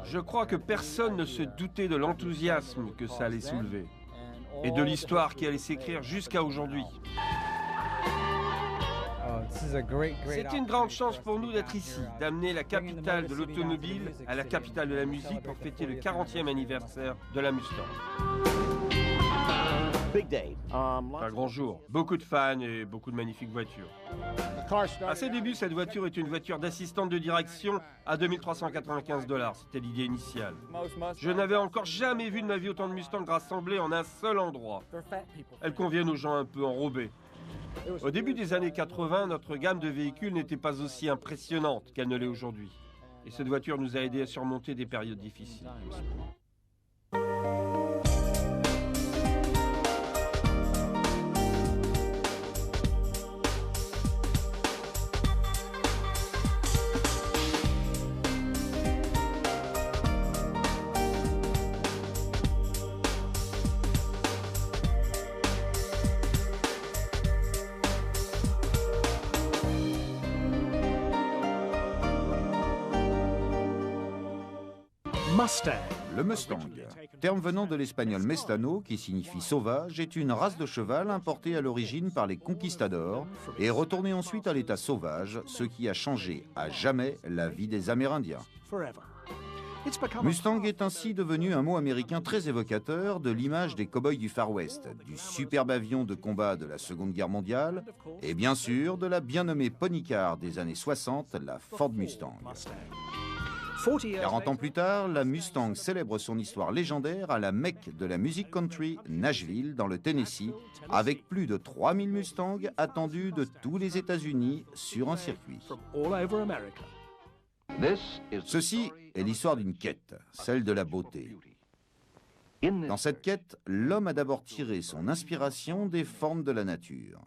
Je crois que personne ne se doutait de l'enthousiasme que ça allait soulever et de l'histoire qui allait s'écrire jusqu'à aujourd'hui. C'est une grande chance pour nous d'être ici, d'amener la capitale de l'automobile à la capitale de la musique pour fêter le 40e anniversaire de la Mustang. Un grand jour, beaucoup de fans et beaucoup de magnifiques voitures. À ses débuts, cette voiture est une voiture d'assistante de direction à 2395 $. C'était l'idée initiale. Je n'avais encore jamais vu de ma vie autant de Mustangs rassemblés en un seul endroit. Elles conviennent aux gens un peu enrobés. Au début des années 80, notre gamme de véhicules n'était pas aussi impressionnante qu'elle ne l'est aujourd'hui. Et cette voiture nous a aidés à surmonter des périodes difficiles. Le Mustang, terme venant de l'espagnol mestano qui signifie sauvage, est une race de cheval importée à l'origine par les conquistadors et retournée ensuite à l'état sauvage, ce qui a changé à jamais la vie des Amérindiens. Mustang est ainsi devenu un mot américain très évocateur de l'image des cow-boys du Far West, du superbe avion de combat de la Seconde Guerre mondiale et bien sûr de la bien nommée pony car des années 60, la Ford Mustang. 40 ans plus tard, la Mustang célèbre son histoire légendaire à la Mecque de la musique country, Nashville, dans le Tennessee, avec plus de 3000 Mustangs attendus de tous les États-Unis sur un circuit. Ceci est l'histoire d'une quête, celle de la beauté. Dans cette quête, l'homme a d'abord tiré son inspiration des formes de la nature.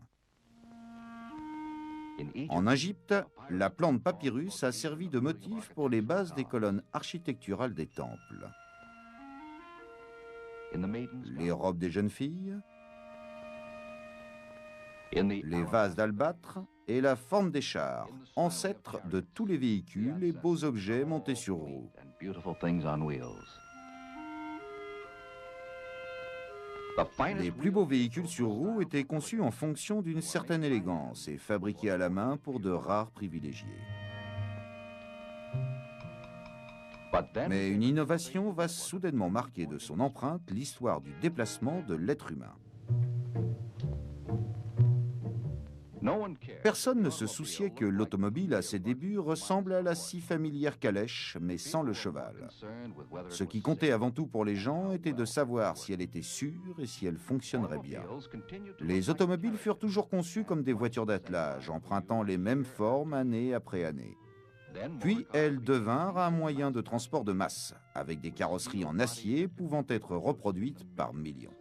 En Égypte, la plante papyrus a servi de motif pour les bases des colonnes architecturales des temples. Les robes des jeunes filles, les vases d'albâtre et la forme des chars, ancêtres de tous les véhicules et beaux objets montés sur roues. Les plus beaux véhicules sur roues étaient conçus en fonction d'une certaine élégance et fabriqués à la main pour de rares privilégiés. Mais une innovation va soudainement marquer de son empreinte l'histoire du déplacement de l'être humain. Personne ne se souciait que l'automobile, à ses débuts, ressemble à la si familière calèche, mais sans le cheval. Ce qui comptait avant tout pour les gens était de savoir si elle était sûre et si elle fonctionnerait bien. Les automobiles furent toujours conçues comme des voitures d'attelage, empruntant les mêmes formes année après année. Puis elles devinrent un moyen de transport de masse, avec des carrosseries en acier pouvant être reproduites par millions.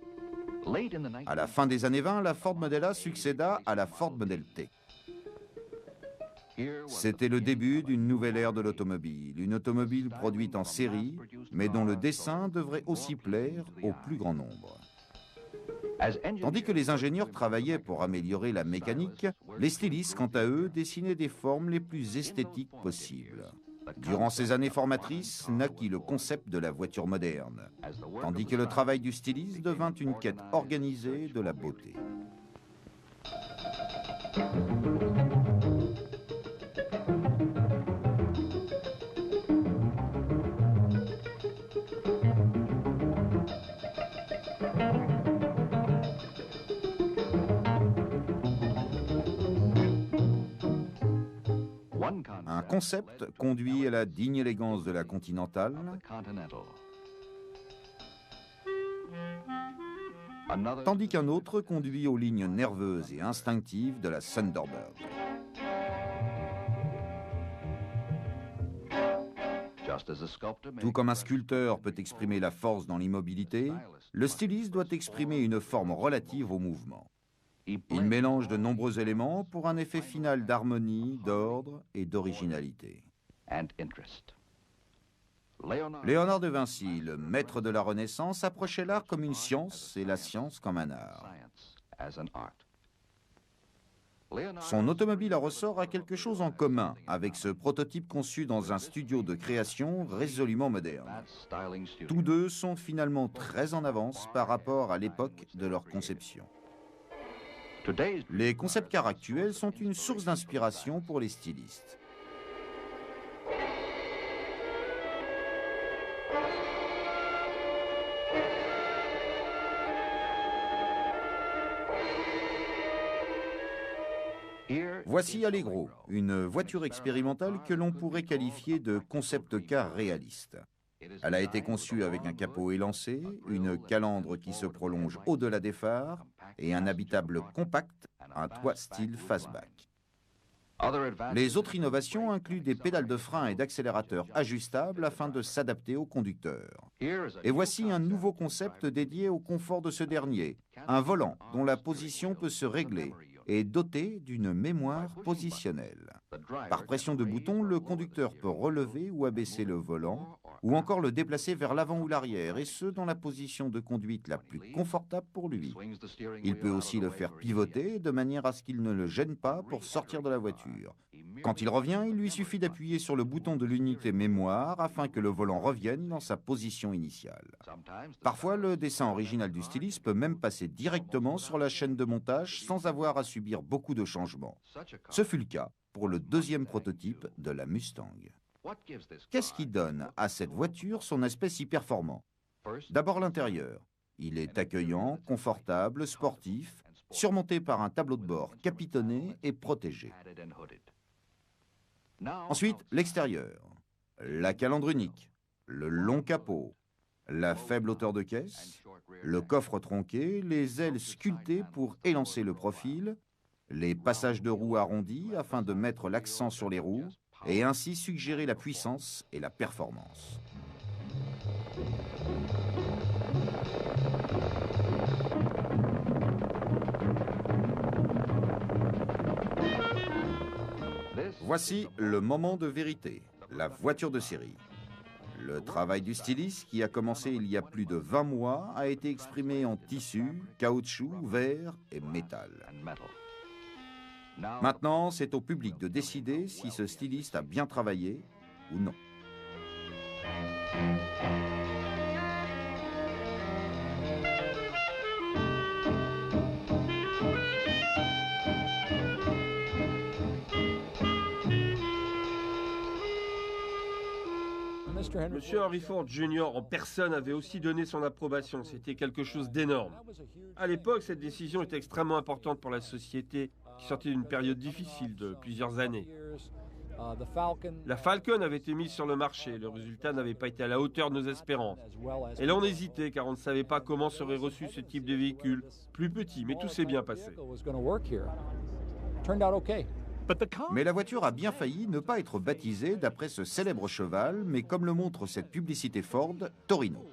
À la fin des années 20, la Ford Model A succéda à la Ford Model T. C'était le début d'une nouvelle ère de l'automobile, une automobile produite en série, mais dont le dessin devrait aussi plaire au plus grand nombre. Tandis que les ingénieurs travaillaient pour améliorer la mécanique, les stylistes, quant à eux, dessinaient des formes les plus esthétiques possibles. Durant ces années formatrices, naquit le concept de la voiture moderne, tandis que le travail du styliste devint une quête organisée de la beauté. Un concept conduit à la digne élégance de la Continental, tandis qu'un autre conduit aux lignes nerveuses et instinctives de la Thunderbird. Tout comme un sculpteur peut exprimer la force dans l'immobilité, le styliste doit exprimer une forme relative au mouvement. Il mélange de nombreux éléments pour un effet final d'harmonie, d'ordre et d'originalité. Léonard de Vinci, le maître de la Renaissance, approchait l'art comme une science et la science comme un art. Son automobile à ressort a quelque chose en commun avec ce prototype conçu dans un studio de création résolument moderne. Tous deux sont finalement très en avance par rapport à l'époque de leur conception. Les concept cars actuels sont une source d'inspiration pour les stylistes. Voici Allegro, une voiture expérimentale que l'on pourrait qualifier de concept car réaliste. Elle a été conçue avec un capot élancé, une calandre qui se prolonge au-delà des phares et un habitable compact, un toit style fastback. Les autres innovations incluent des pédales de frein et d'accélérateur ajustables afin de s'adapter au conducteur. Et voici un nouveau concept dédié au confort de ce dernier, un volant dont la position peut se régler et doté d'une mémoire positionnelle. Par pression de bouton, le conducteur peut relever ou abaisser le volant, ou encore le déplacer vers l'avant ou l'arrière, et ce, dans la position de conduite la plus confortable pour lui. Il peut aussi le faire pivoter de manière à ce qu'il ne le gêne pas pour sortir de la voiture. Quand il revient, il lui suffit d'appuyer sur le bouton de l'unité mémoire afin que le volant revienne dans sa position initiale. Parfois, le dessin original du styliste peut même passer directement sur la chaîne de montage sans avoir à subir beaucoup de changements. Ce fut le cas pour le deuxième prototype de la Mustang. Qu'est-ce qui donne à cette voiture son aspect si performant? D'abord l'intérieur. Il est accueillant, confortable, sportif, surmonté par un tableau de bord capitonné et protégé. Ensuite, l'extérieur. La calandre unique, le long capot, la faible hauteur de caisse, le coffre tronqué, les ailes sculptées pour élancer le profil, les passages de roues arrondis afin de mettre l'accent sur les roues et ainsi suggérer la puissance et la performance. Voici le moment de vérité, la voiture de série. Le travail du styliste, qui a commencé il y a plus de 20 mois, a été exprimé en tissu, caoutchouc, verre et métal. Maintenant, c'est au public de décider si ce styliste a bien travaillé ou non. Monsieur Henry Ford Jr. en personne avait aussi donné son approbation. C'était quelque chose d'énorme. À l'époque, cette décision était extrêmement importante pour la société qui sortait d'une période difficile de plusieurs années. La Falcon avait été mise sur le marché. Le résultat n'avait pas été à la hauteur de nos espérances. Et là, on hésitait car on ne savait pas comment serait reçu ce type de véhicule. Plus petit, mais tout s'est bien passé. Mais la voiture a bien failli ne pas être baptisée d'après ce célèbre cheval, mais comme le montre cette publicité Ford, Torino.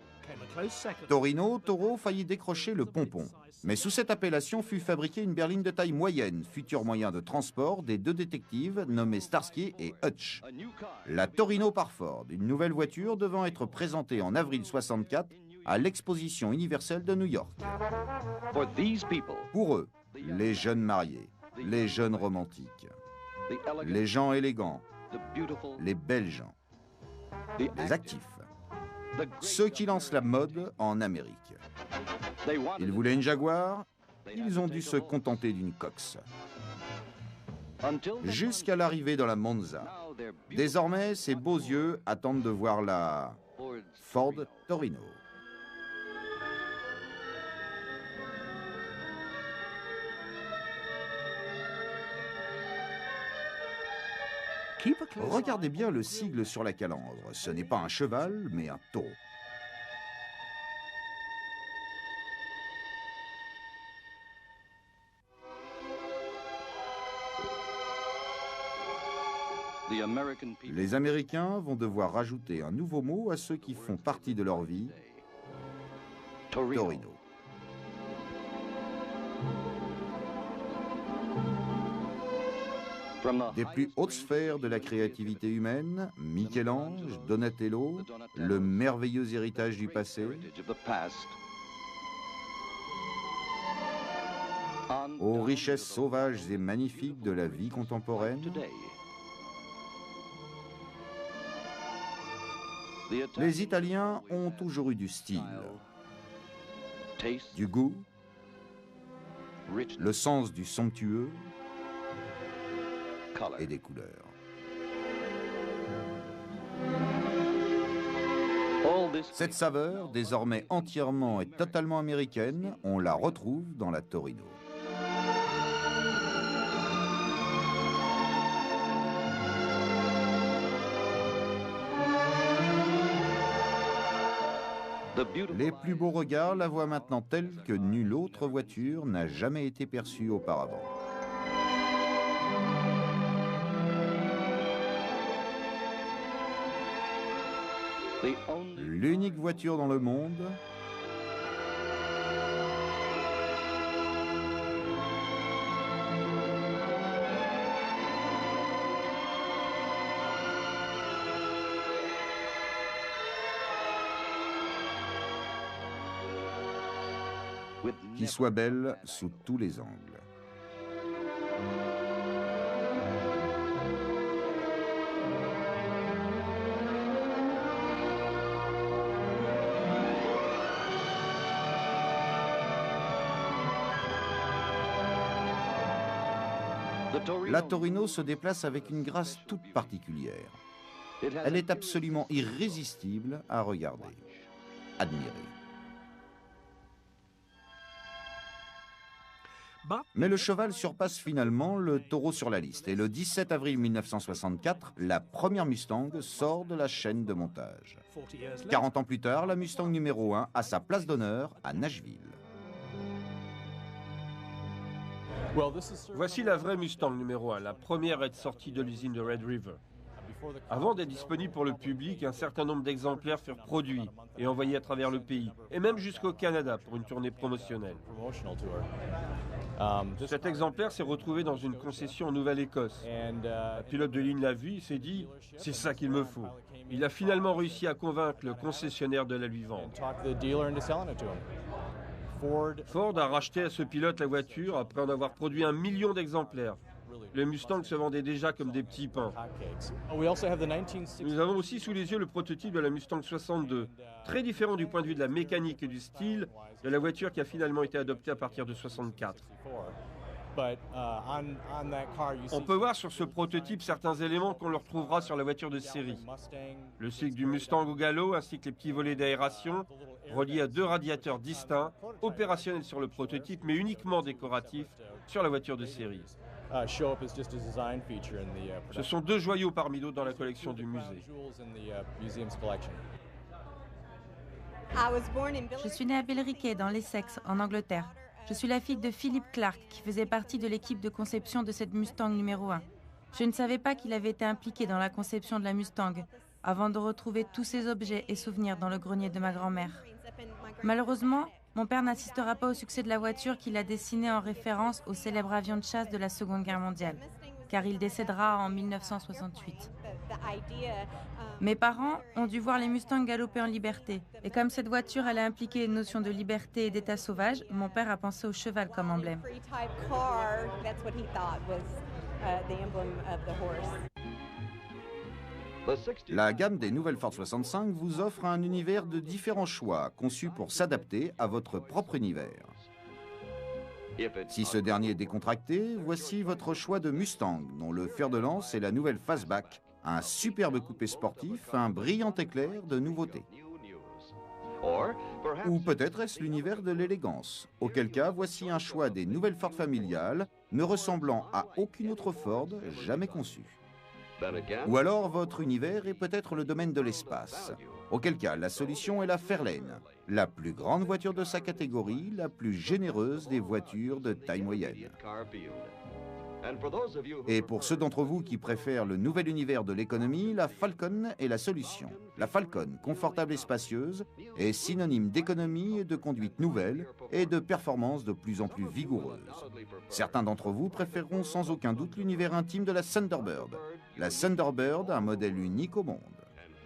Torino, taureau, faillit décrocher le pompon. Mais sous cette appellation fut fabriquée une berline de taille moyenne, futur moyen de transport des deux détectives nommés Starsky et Hutch. La Torino par Ford, une nouvelle voiture devant être présentée en avril 64 à l'exposition universelle de New York. Pour eux, les jeunes mariés, les jeunes romantiques, les gens élégants, les belles gens, les actifs, ceux qui lancent la mode en Amérique. Ils voulaient une Jaguar, ils ont dû se contenter d'une Cox. Jusqu'à l'arrivée dans la Monza. Désormais, ces beaux yeux attendent de voir la Ford Torino. Regardez bien le sigle sur la calandre. Ce n'est pas un cheval, mais un taureau. Les Américains vont devoir rajouter un nouveau mot à ceux qui font partie de leur vie, Torino. Des plus hautes sphères de la créativité humaine, Michel-Ange, Donatello, le merveilleux héritage du passé, aux richesses sauvages et magnifiques de la vie contemporaine, les Italiens ont toujours eu du style, du goût, le sens du somptueux et des couleurs. Cette saveur, désormais entièrement et totalement américaine, on la retrouve dans la Torino. Les plus beaux regards la voient maintenant telle que nulle autre voiture n'a jamais été perçue auparavant. L'unique voiture dans le monde qui soit belle sous tous les angles. La Torino se déplace avec une grâce toute particulière. Elle est absolument irrésistible à regarder, admirer. Mais le cheval surpasse finalement le taureau sur la liste. Et le 17 avril 1964, la première Mustang sort de la chaîne de montage. 40 ans plus tard, la Mustang numéro 1 a sa place d'honneur à Nashville. Voici la vraie Mustang numéro 1, la première à être sortie de l'usine de Red River. Avant d'être disponible pour le public, un certain nombre d'exemplaires furent produits et envoyés à travers le pays, et même jusqu'au Canada pour une tournée promotionnelle. Cet exemplaire s'est retrouvé dans une concession en Nouvelle-Écosse. Un pilote de ligne l'a vu, il s'est dit « c'est ça qu'il me faut ». Il a finalement réussi à convaincre le concessionnaire de la lui vendre. Ford a racheté à ce pilote la voiture après en avoir produit 1 million d'exemplaires. Le Mustang se vendait déjà comme des petits pains. Nous avons aussi sous les yeux le prototype de la Mustang 62, très différent du point de vue de la mécanique et du style de la voiture qui a finalement été adoptée à partir de 64. On peut voir sur ce prototype certains éléments qu'on le retrouvera sur la voiture de série. Le cycle du Mustang au galop ainsi que les petits volets d'aération reliés à 2 radiateurs distincts, opérationnels sur le prototype mais uniquement décoratifs sur la voiture de série. Ce sont 2 joyaux parmi d'autres dans la collection du musée. Je suis née à Billericay, dans l'Essex, en Angleterre. Je suis la fille de Philip Clark, qui faisait partie de l'équipe de conception de cette Mustang numéro 1. Je ne savais pas qu'il avait été impliqué dans la conception de la Mustang, avant de retrouver tous ces objets et souvenirs dans le grenier de ma grand-mère. Malheureusement, mon père n'assistera pas au succès de la voiture qu'il a dessinée en référence au célèbre avion de chasse de la Seconde Guerre mondiale, car il décédera en 1968. Mes parents ont dû voir les Mustangs galoper en liberté, et comme cette voiture allait impliquer une notion de liberté et d'état sauvage, mon père a pensé au cheval comme emblème. La gamme des nouvelles Ford 65 vous offre un univers de différents choix, conçus pour s'adapter à votre propre univers. Si ce dernier est décontracté, voici votre choix de Mustang, dont le fer de lance est la nouvelle Fastback, un superbe coupé sportif, un brillant éclair de nouveautés. Ou peut-être est-ce l'univers de l'élégance, auquel cas voici un choix des nouvelles Ford familiales, ne ressemblant à aucune autre Ford jamais conçue. Ou alors votre univers est peut-être le domaine de l'espace, auquel cas la solution est la Fairlane, la plus grande voiture de sa catégorie, la plus généreuse des voitures de taille moyenne. Et pour ceux d'entre vous qui préfèrent le nouvel univers de l'économie, la Falcon est la solution. La Falcon, confortable et spacieuse, est synonyme d'économie et de conduite nouvelle et de performance de plus en plus vigoureuse. Certains d'entre vous préféreront sans aucun doute l'univers intime de la Thunderbird. La Thunderbird, un modèle unique au monde.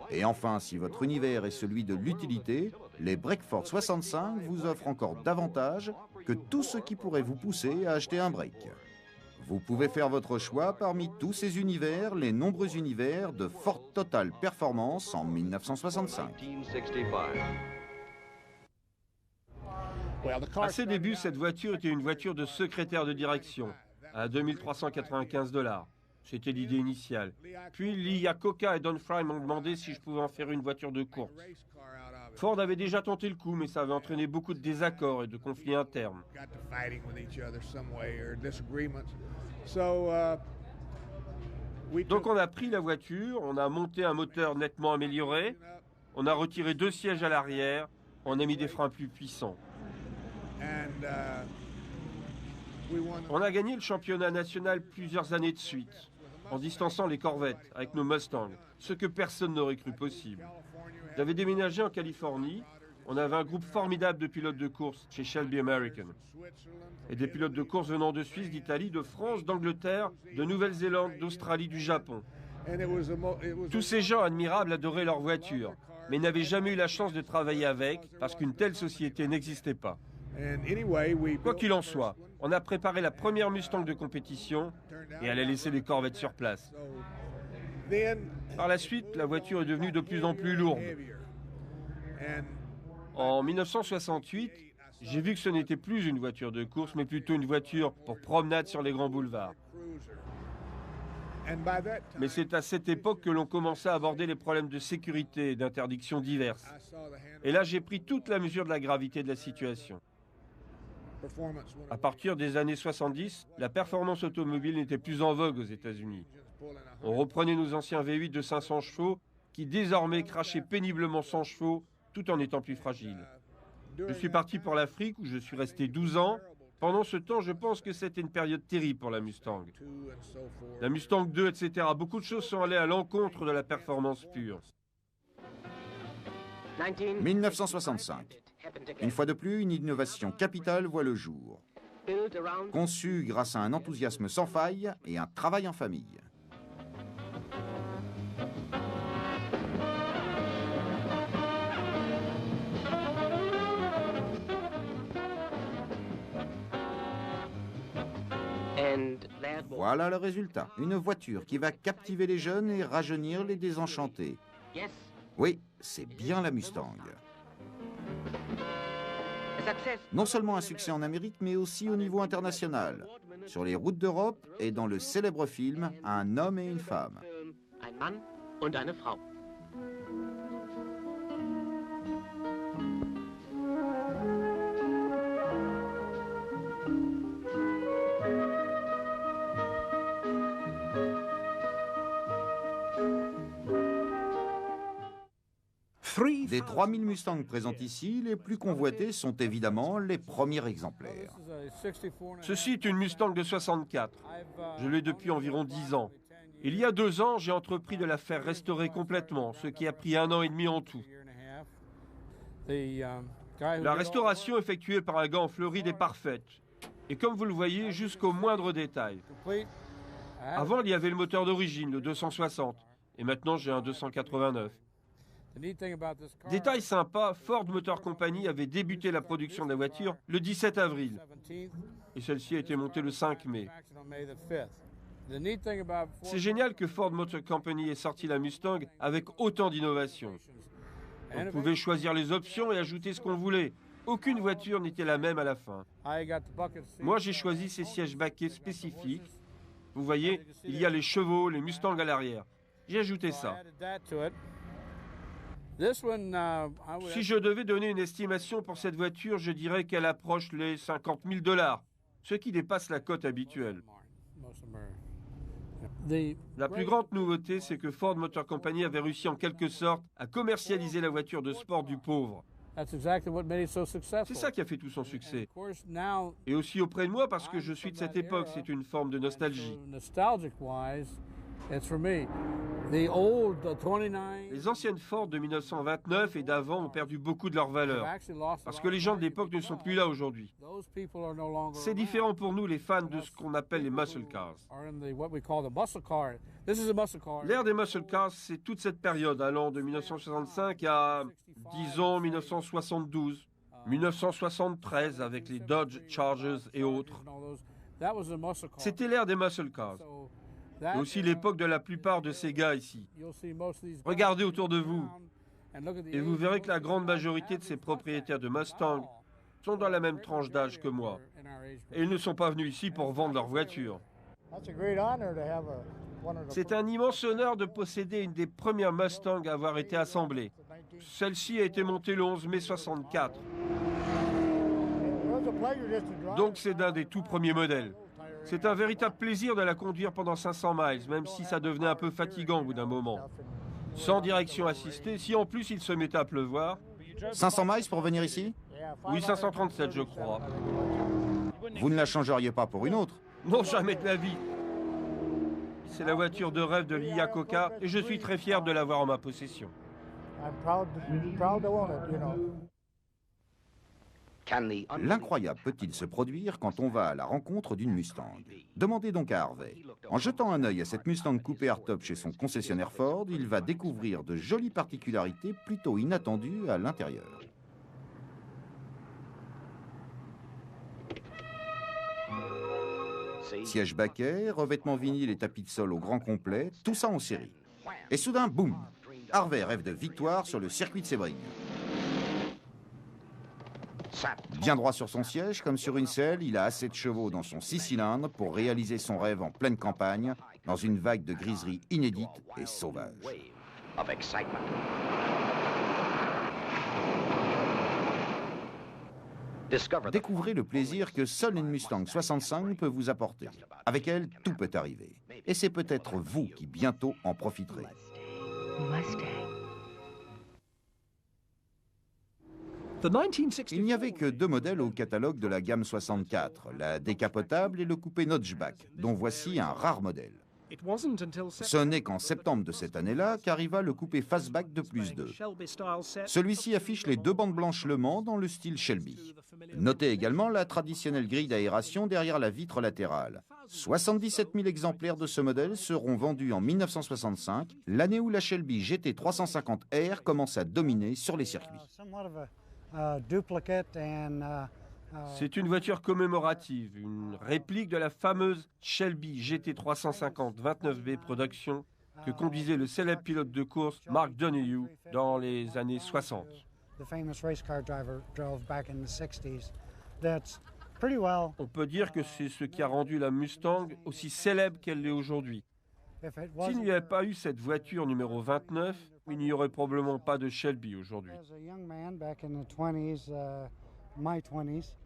Et enfin, si votre univers est celui de l'utilité, les Breakford 65 vous offrent encore davantage que tout ce qui pourrait vous pousser à acheter un break. Vous pouvez faire votre choix parmi tous ces univers, les nombreux univers de Ford Total Performance en 1965. À ses débuts, cette voiture était une voiture de secrétaire de direction, à 2395 $. C'était l'idée initiale. Puis Lee Iacocca et Don Fry m'ont demandé si je pouvais en faire une voiture de course. Ford avait déjà tenté le coup, mais ça avait entraîné beaucoup de désaccords et de conflits internes. Donc on a pris la voiture, on a monté un moteur nettement amélioré, on a retiré 2 sièges à l'arrière, on a mis des freins plus puissants. On a gagné le championnat national plusieurs années de suite, en distançant les Corvettes avec nos Mustangs, ce que personne n'aurait cru possible. J'avais déménagé en Californie, on avait un groupe formidable de pilotes de course chez Shelby American. Et des pilotes de course venant de Suisse, d'Italie, de France, d'Angleterre, de Nouvelle-Zélande, d'Australie, du Japon. Tous ces gens admirables adoraient leur voiture, mais n'avaient jamais eu la chance de travailler avec, parce qu'une telle société n'existait pas. Quoi qu'il en soit, on a préparé la première Mustang de compétition et elle a laissé les Corvettes sur place. Par la suite, la voiture est devenue de plus en plus lourde. En 1968, j'ai vu que ce n'était plus une voiture de course, mais plutôt une voiture pour promenade sur les grands boulevards. Mais c'est à cette époque que l'on commençait à aborder les problèmes de sécurité et d'interdictions diverses. Et là, j'ai pris toute la mesure de la gravité de la situation. À partir des années 70, la performance automobile n'était plus en vogue aux États-Unis. On reprenait nos anciens V8 de 500 chevaux qui désormais crachaient péniblement 100 chevaux tout en étant plus fragiles. Je suis parti pour l'Afrique où je suis resté 12 ans. Pendant ce temps, je pense que c'était une période terrible pour la Mustang. La Mustang 2, etc. Beaucoup de choses sont allées à l'encontre de la performance pure. 1965. Une fois de plus, une innovation capitale voit le jour. Conçue grâce à un enthousiasme sans faille et un travail en famille. Voilà le résultat. Une voiture qui va captiver les jeunes et rajeunir les désenchantés. Oui, c'est bien la Mustang. Non seulement un succès en Amérique, mais aussi au niveau international. Sur les routes d'Europe et dans le célèbre film Un homme et une femme. Des 3000 Mustangs présents ici, les plus convoités sont évidemment les premiers exemplaires. Ceci est une Mustang de 64. Je l'ai depuis environ 10 ans. Il y a 2 ans, j'ai entrepris de la faire restaurer complètement, ce qui a pris 1 an et demi en tout. La restauration effectuée par un gars en Floride est parfaite. Et comme vous le voyez, jusqu'au moindre détail. Avant, il y avait le moteur d'origine, le 260. Et maintenant, j'ai un 289. Détail sympa, Ford Motor Company avait débuté la production de la voiture le 17 avril. Et celle-ci a été montée le 5 mai. C'est génial que Ford Motor Company ait sorti la Mustang avec autant d'innovation. On pouvait choisir les options et ajouter ce qu'on voulait. Aucune voiture n'était la même à la fin. Moi, j'ai choisi ces sièges baquets spécifiques. Vous voyez, il y a les chevaux, les Mustangs à l'arrière. J'ai ajouté ça. Si je devais donner une estimation pour cette voiture, je dirais qu'elle approche les 50 000 $, ce qui dépasse la cote habituelle. La plus grande nouveauté, c'est que Ford Motor Company avait réussi en quelque sorte à commercialiser la voiture de sport du pauvre. C'est ça qui a fait tout son succès. Et aussi auprès de moi, parce que je suis de cette époque, c'est une forme de nostalgie. Les anciennes Ford de 1929 et d'avant ont perdu beaucoup de leur valeur, parce que les gens de l'époque ne sont plus là aujourd'hui. C'est différent pour nous, les fans de ce qu'on appelle les muscle cars. L'ère des muscle cars, c'est toute cette période allant de 1965 à, disons, 1972. 1973 avec les Dodge Chargers et autres. C'était l'ère des muscle cars. Et aussi l'époque de la plupart de ces gars ici. Regardez autour de vous et vous verrez que la grande majorité de ces propriétaires de Mustang sont dans la même tranche d'âge que moi. Et ils ne sont pas venus ici pour vendre leur voiture. C'est un immense honneur de posséder une des premières Mustangs à avoir été assemblée. Celle-ci a été montée le 11 mai 64. Donc c'est d'un des tout premiers modèles. C'est un véritable plaisir de la conduire pendant 500 miles, même si ça devenait un peu fatigant au bout d'un moment. Sans direction assistée, si en plus il se mettait à pleuvoir. 500 miles pour venir ici? Oui, 537 je crois. Vous ne la changeriez pas pour une autre? Non, jamais de la vie. C'est la voiture de rêve de Lee Iacocca et je suis très fier de l'avoir en ma possession. L'incroyable peut-il se produire quand on va à la rencontre d'une Mustang? Demandez donc à Harvey. En jetant un œil à cette Mustang coupée hardtop chez son concessionnaire Ford, il va découvrir de jolies particularités plutôt inattendues à l'intérieur. Siège baquet, revêtement vinyle et tapis de sol au grand complet, tout ça en série. Et soudain, boum! Harvey rêve de victoire sur le circuit de Sebring. Bien droit sur son siège, comme sur une selle, il a assez de chevaux dans son 6 cylindres pour réaliser son rêve en pleine campagne, dans une vague de griserie inédite et sauvage. Découvrez le plaisir que seule une Mustang 65 peut vous apporter. Avec elle, tout peut arriver. Et c'est peut-être vous qui bientôt en profiterez. Il n'y avait que 2 modèles au catalogue de la gamme 64, la décapotable et le coupé notchback, dont voici un rare modèle. Ce n'est qu'en septembre de cette année-là qu'arriva le coupé fastback de +2. Celui-ci affiche les 2 bandes blanches Le Mans dans le style Shelby. Notez également la traditionnelle grille d'aération derrière la vitre latérale. 77 000 exemplaires de ce modèle seront vendus en 1965, l'année où la Shelby GT 350R commence à dominer sur les circuits. C'est une voiture commémorative, une réplique de la fameuse Shelby GT 350 29B Production que conduisait le célèbre pilote de course Mark Donohue dans les années 60. On peut dire que c'est ce qui a rendu la Mustang aussi célèbre qu'elle l'est aujourd'hui. S'il n'y avait pas eu cette voiture numéro 29, il n'y aurait probablement pas de Shelby aujourd'hui.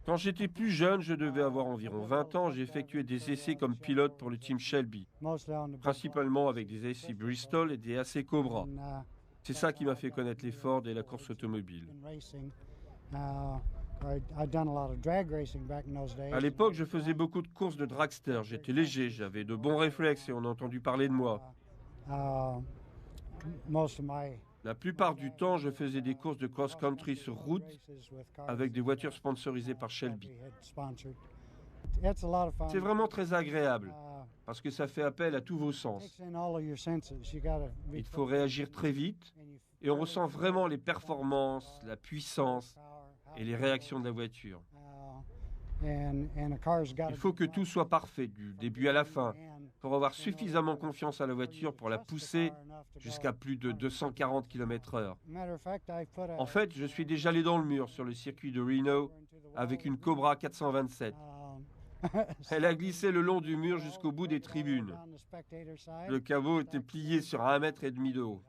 Quand j'étais plus jeune, je devais avoir environ 20 ans, j'ai effectué des essais comme pilote pour le team Shelby, principalement avec des AC Bristol et des AC Cobra. C'est ça qui m'a fait connaître les Ford et la course automobile. À l'époque, je faisais beaucoup de courses de dragster. J'étais léger, j'avais de bons réflexes et on a entendu parler de moi. La plupart du temps, je faisais des courses de cross-country sur route avec des voitures sponsorisées par Shelby. C'est vraiment très agréable parce que ça fait appel à tous vos sens. Il faut réagir très vite et on ressent vraiment les performances, la puissance et les réactions de la voiture. Il faut que tout soit parfait du début à la fin pour avoir suffisamment confiance à la voiture pour la pousser jusqu'à plus de 240 km/h. En fait, je suis déjà allé dans le mur sur le circuit de Reno avec une Cobra 427. Elle a glissé le long du mur jusqu'au bout des tribunes. Le caveau était plié sur 1,5 m de haut.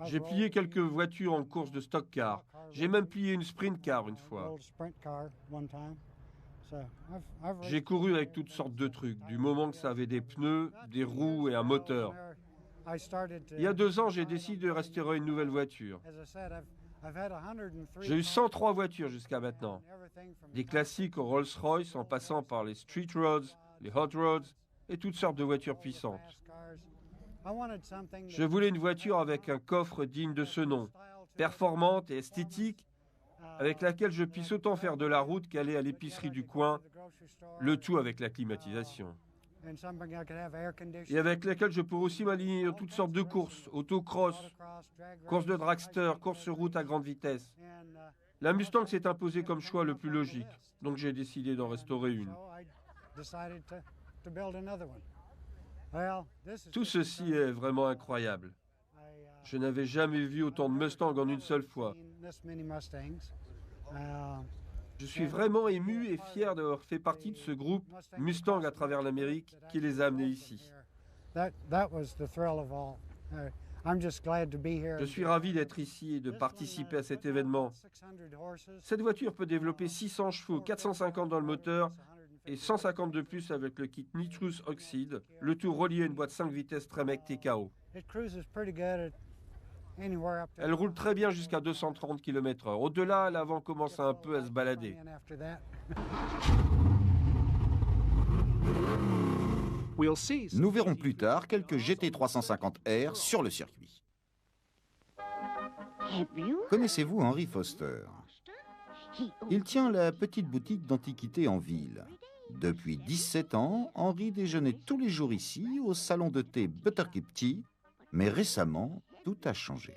J'ai plié quelques voitures en course de stock car. J'ai même plié une sprint car une fois. J'ai couru avec toutes sortes de trucs, du moment que ça avait des pneus, des roues et un moteur. Il y a 2 ans, j'ai décidé de restaurer une nouvelle voiture. J'ai eu 103 voitures jusqu'à maintenant. Des classiques au Rolls-Royce en passant par les Street Roads, les Hot Roads et toutes sortes de voitures puissantes. Je voulais une voiture avec un coffre digne de ce nom, performante et esthétique, avec laquelle je puisse autant faire de la route qu'aller à l'épicerie du coin, le tout avec la climatisation. et avec laquelle je pourrais aussi m'aligner dans toutes sortes de courses, autocross, courses de dragster, courses sur route à grande vitesse. La Mustang s'est imposée comme choix le plus logique, donc j'ai décidé d'en restaurer une. Tout ceci est vraiment incroyable. Je n'avais jamais vu autant de Mustangs en une seule fois. Je suis vraiment ému et fier d'avoir fait partie de ce groupe Mustang à travers l'Amérique qui les a amenés ici. Je suis ravi d'être ici et de participer à cet événement. Cette voiture peut développer 600 chevaux, 450 dans le moteur et 150 de plus avec le kit Nitrous Oxide, le tout relié à une boîte 5 vitesses Tremec TKO. Elle roule très bien jusqu'à 230 km/h. Au-delà, l'avant commence un peu à se balader. Nous verrons plus tard quelques GT350R sur le circuit. Connaissez-vous Henry Foster? Il tient la petite boutique d'antiquités en ville. Depuis 17 ans, Henry déjeunait tous les jours ici, au salon de thé Buttercup Tea, mais récemment, tout a changé.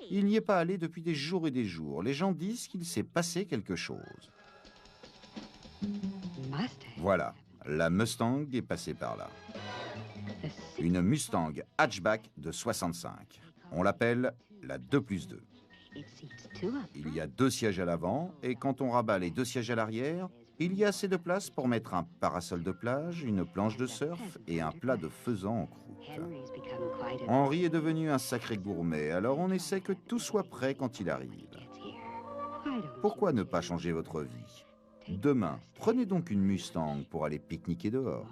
Il n'y est pas allé depuis des jours et des jours. Les gens disent qu'il s'est passé quelque chose. Voilà, la Mustang est passée par là. Une Mustang hatchback de 65. On l'appelle la 2+2. Il y a 2 sièges à l'avant et quand on rabat les 2 sièges à l'arrière, il y a assez de place pour mettre un parasol de plage, une planche de surf et un plat de faisan en croûte. Henry est devenu un sacré gourmet, alors on essaie que tout soit prêt quand il arrive. Pourquoi ne pas changer votre vie? Demain, prenez donc une Mustang pour aller pique-niquer dehors.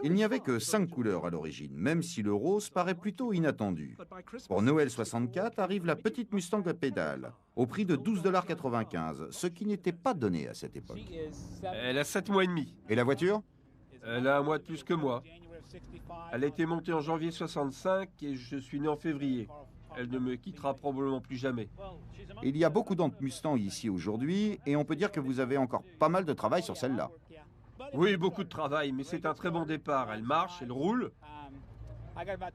Il n'y avait que 5 couleurs à l'origine, même si le rose paraît plutôt inattendu. Pour Noël 64 arrive la petite Mustang à pédales, au prix de 12,95 $, ce qui n'était pas donné à cette époque. Elle a 7 mois et demi. Et la voiture? Elle a un mois de plus que moi. Elle a été montée en janvier 65 et je suis né en février. Elle ne me quittera probablement plus jamais. Il y a beaucoup d'autres Mustangs ici aujourd'hui et on peut dire que vous avez encore pas mal de travail sur celle-là. Oui, beaucoup de travail, mais c'est un très bon départ. Elle marche, elle roule.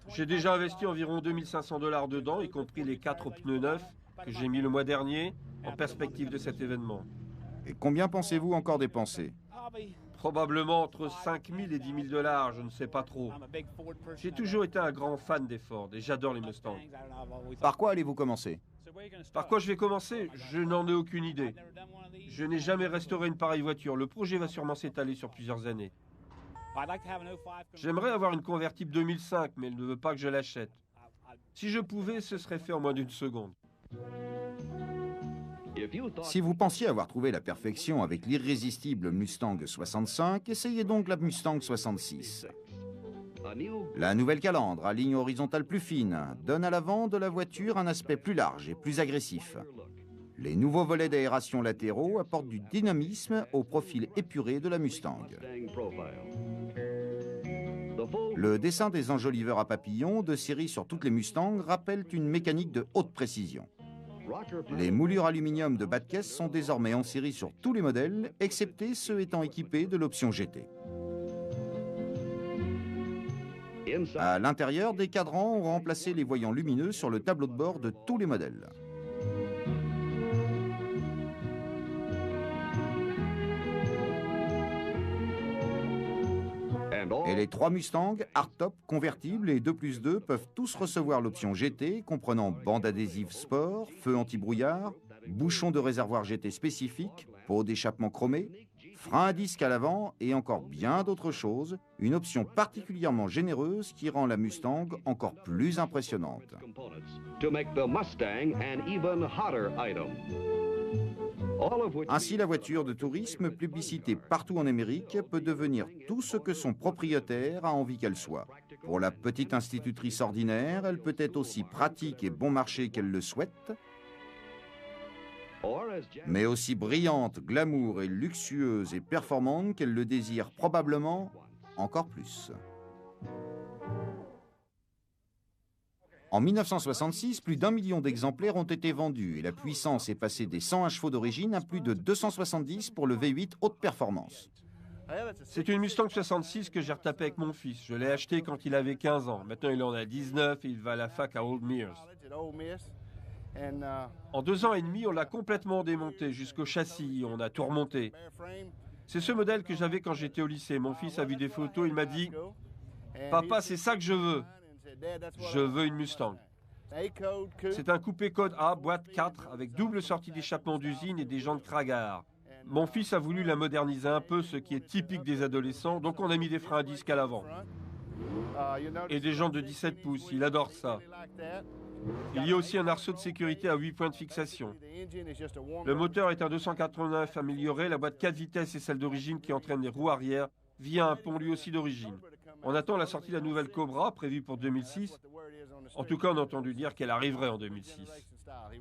J'ai déjà investi environ 2500 $ dedans, y compris les 4 pneus neufs que j'ai mis le mois dernier, en perspective de cet événement. Et combien pensez-vous encore dépenser? Probablement entre 5 000 et 10 000 $, je ne sais pas trop. J'ai toujours été un grand fan des Ford et j'adore les Mustangs. Par quoi allez-vous commencer? Par quoi je vais commencer? Je n'en ai aucune idée. Je n'ai jamais restauré une pareille voiture. Le projet va sûrement s'étaler sur plusieurs années. J'aimerais avoir une convertible 2005, mais elle ne veut pas que je l'achète. Si je pouvais, ce serait fait en moins d'1 seconde. Si vous pensiez avoir trouvé la perfection avec l'irrésistible Mustang 65, essayez donc la Mustang 66. La nouvelle calandre à ligne horizontale plus fine donne à l'avant de la voiture un aspect plus large et plus agressif. Les nouveaux volets d'aération latéraux apportent du dynamisme au profil épuré de la Mustang. Le dessin des enjoliveurs à papillons de série sur toutes les Mustangs rappelle une mécanique de haute précision. Les moulures aluminium de bas de caisse sont désormais en série sur tous les modèles, excepté ceux étant équipés de l'option GT. À l'intérieur, des cadrans ont remplacé les voyants lumineux sur le tableau de bord de tous les modèles. Et les 3 Mustangs, hardtop, convertibles et 2+2 peuvent tous recevoir l'option GT, comprenant bande adhésive sport, feu anti-brouillard, bouchon de réservoir GT spécifique, pot d'échappement chromé, frein à disque à l'avant et encore bien d'autres choses, une option particulièrement généreuse qui rend la Mustang encore plus impressionnante. Ainsi, la voiture de tourisme, publicitée partout en Amérique, peut devenir tout ce que son propriétaire a envie qu'elle soit. Pour la petite institutrice ordinaire, elle peut être aussi pratique et bon marché qu'elle le souhaite, mais aussi brillante, glamour et luxueuse et performante qu'elle le désire probablement encore plus. En 1966, plus d'1 million d'exemplaires ont été vendus et la puissance est passée des 101 chevaux d'origine à plus de 270 pour le V8 haute performance. C'est une Mustang 66 que j'ai retapée avec mon fils. Je l'ai achetée quand il avait 15 ans. Maintenant, il en a 19 et il va à la fac à Old Mears. En 2 ans et demi, on l'a complètement démonté jusqu'au châssis. On a tout remonté. C'est ce modèle que j'avais quand j'étais au lycée. Mon fils a vu des photos. Il m'a dit « Papa, c'est ça que je veux. Je veux une Mustang. » C'est un coupé code A, boîte 4, avec double sortie d'échappement d'usine et des jantes Kragar. Mon fils a voulu la moderniser un peu, ce qui est typique des adolescents, donc on a mis des freins à disque à l'avant. Et des jantes de 17 pouces, il adore ça. Il y a aussi un arceau de sécurité à 8 points de fixation. Le moteur est un 289 amélioré, la boîte 4 vitesses est celle d'origine qui entraîne les roues arrière via un pont lui aussi d'origine. On attend la sortie de la nouvelle Cobra, prévue pour 2006. En tout cas, on a entendu dire qu'elle arriverait en 2006.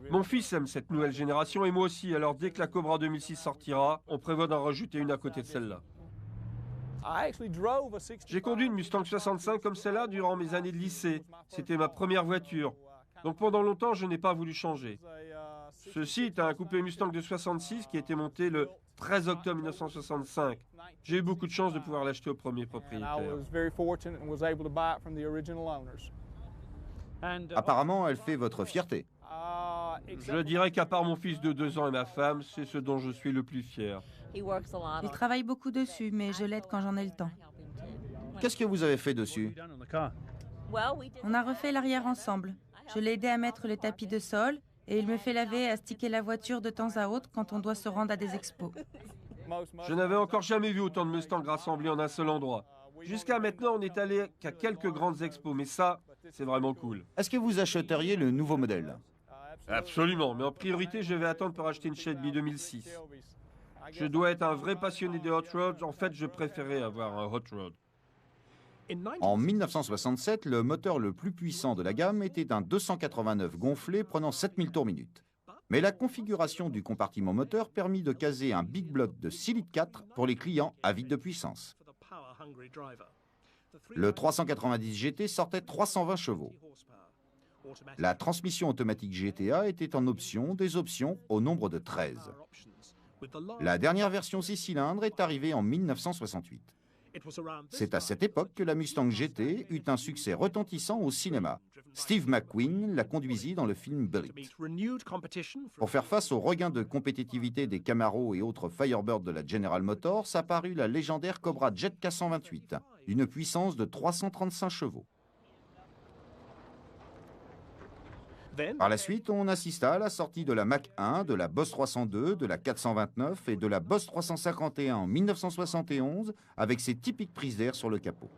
Mon fils aime cette nouvelle génération et moi aussi, alors dès que la Cobra 2006 sortira, on prévoit d'en rajouter une à côté de celle-là. J'ai conduit une Mustang 65 comme celle-là durant mes années de lycée. C'était ma première voiture. Donc pendant longtemps, je n'ai pas voulu changer. Ceci est un coupé Mustang de 66 qui a été monté le 13 octobre 1965. J'ai eu beaucoup de chance de pouvoir l'acheter au premier propriétaire. Apparemment, elle fait votre fierté. Je dirais qu'à part mon fils de 2 ans et ma femme, c'est ce dont je suis le plus fier. Il travaille beaucoup dessus, mais je l'aide quand j'en ai le temps. Qu'est-ce que vous avez fait dessus? On a refait l'arrière ensemble. Je l'ai aidé à mettre le tapis de sol et il me fait laver et astiquer la voiture de temps à autre quand on doit se rendre à des expos. Je n'avais encore jamais vu autant de Mustangs rassemblés en un seul endroit. Jusqu'à maintenant, on n'est allé qu'à quelques grandes expos, mais ça, c'est vraiment cool. Est-ce que vous achèteriez le nouveau modèle? Absolument, mais en priorité, je vais attendre pour acheter une Shelby 2006. Je dois être un vrai passionné de hot rods. En fait, je préférais avoir un hot rod. En 1967, le moteur le plus puissant de la gamme était un 289 gonflé prenant 7000 tours minute. Mais la configuration du compartiment moteur permit de caser un Big Block de 6 litres 4 pour les clients avides de puissance. Le 390 GT sortait 320 chevaux. La transmission automatique GTA était en option, des options au nombre de 13. La dernière version 6 cylindres est arrivée en 1968. C'est à cette époque que la Mustang GT eut un succès retentissant au cinéma. Steve McQueen la conduisit dans le film Bullitt. Pour faire face au regain de compétitivité des Camaro et autres Firebird de la General Motors, apparut la légendaire Cobra Jet K128, d'une puissance de 335 chevaux. Par la suite, on assista à la sortie de la Mach 1, de la Boss 302, de la 429 et de la Boss 351 en 1971, avec ses typiques prises d'air sur le capot.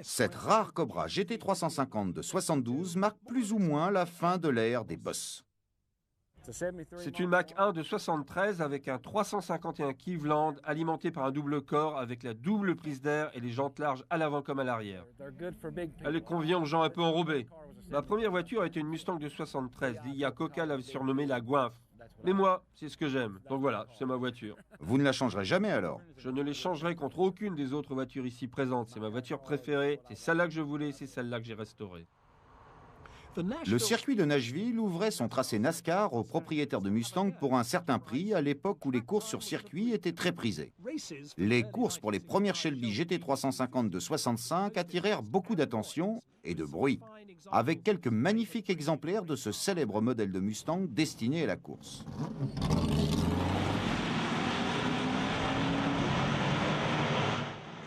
Cette rare Cobra GT350 de 72 marque plus ou moins la fin de l'ère des Boss. C'est une Mach 1 de 73 avec un 351 Kevland alimenté par un double corps avec la double prise d'air et les jantes larges à l'avant comme à l'arrière. Elle convient aux gens un peu enrobés. Ma première voiture était une Mustang de 73. L'IA Coca l'avait surnommée la Goinfre. Mais moi, c'est ce que j'aime. Donc voilà, c'est ma voiture. Vous ne la changerez jamais alors? Je ne les changerai contre aucune des autres voitures ici présentes. C'est ma voiture préférée. C'est celle-là que je voulais, c'est celle-là que j'ai restaurée. Le circuit de Nashville ouvrait son tracé NASCAR aux propriétaires de Mustang pour un certain prix à l'époque où les courses sur circuit étaient très prisées. Les courses pour les premières Shelby GT350 de 65 attirèrent beaucoup d'attention et de bruit, avec quelques magnifiques exemplaires de ce célèbre modèle de Mustang destiné à la course.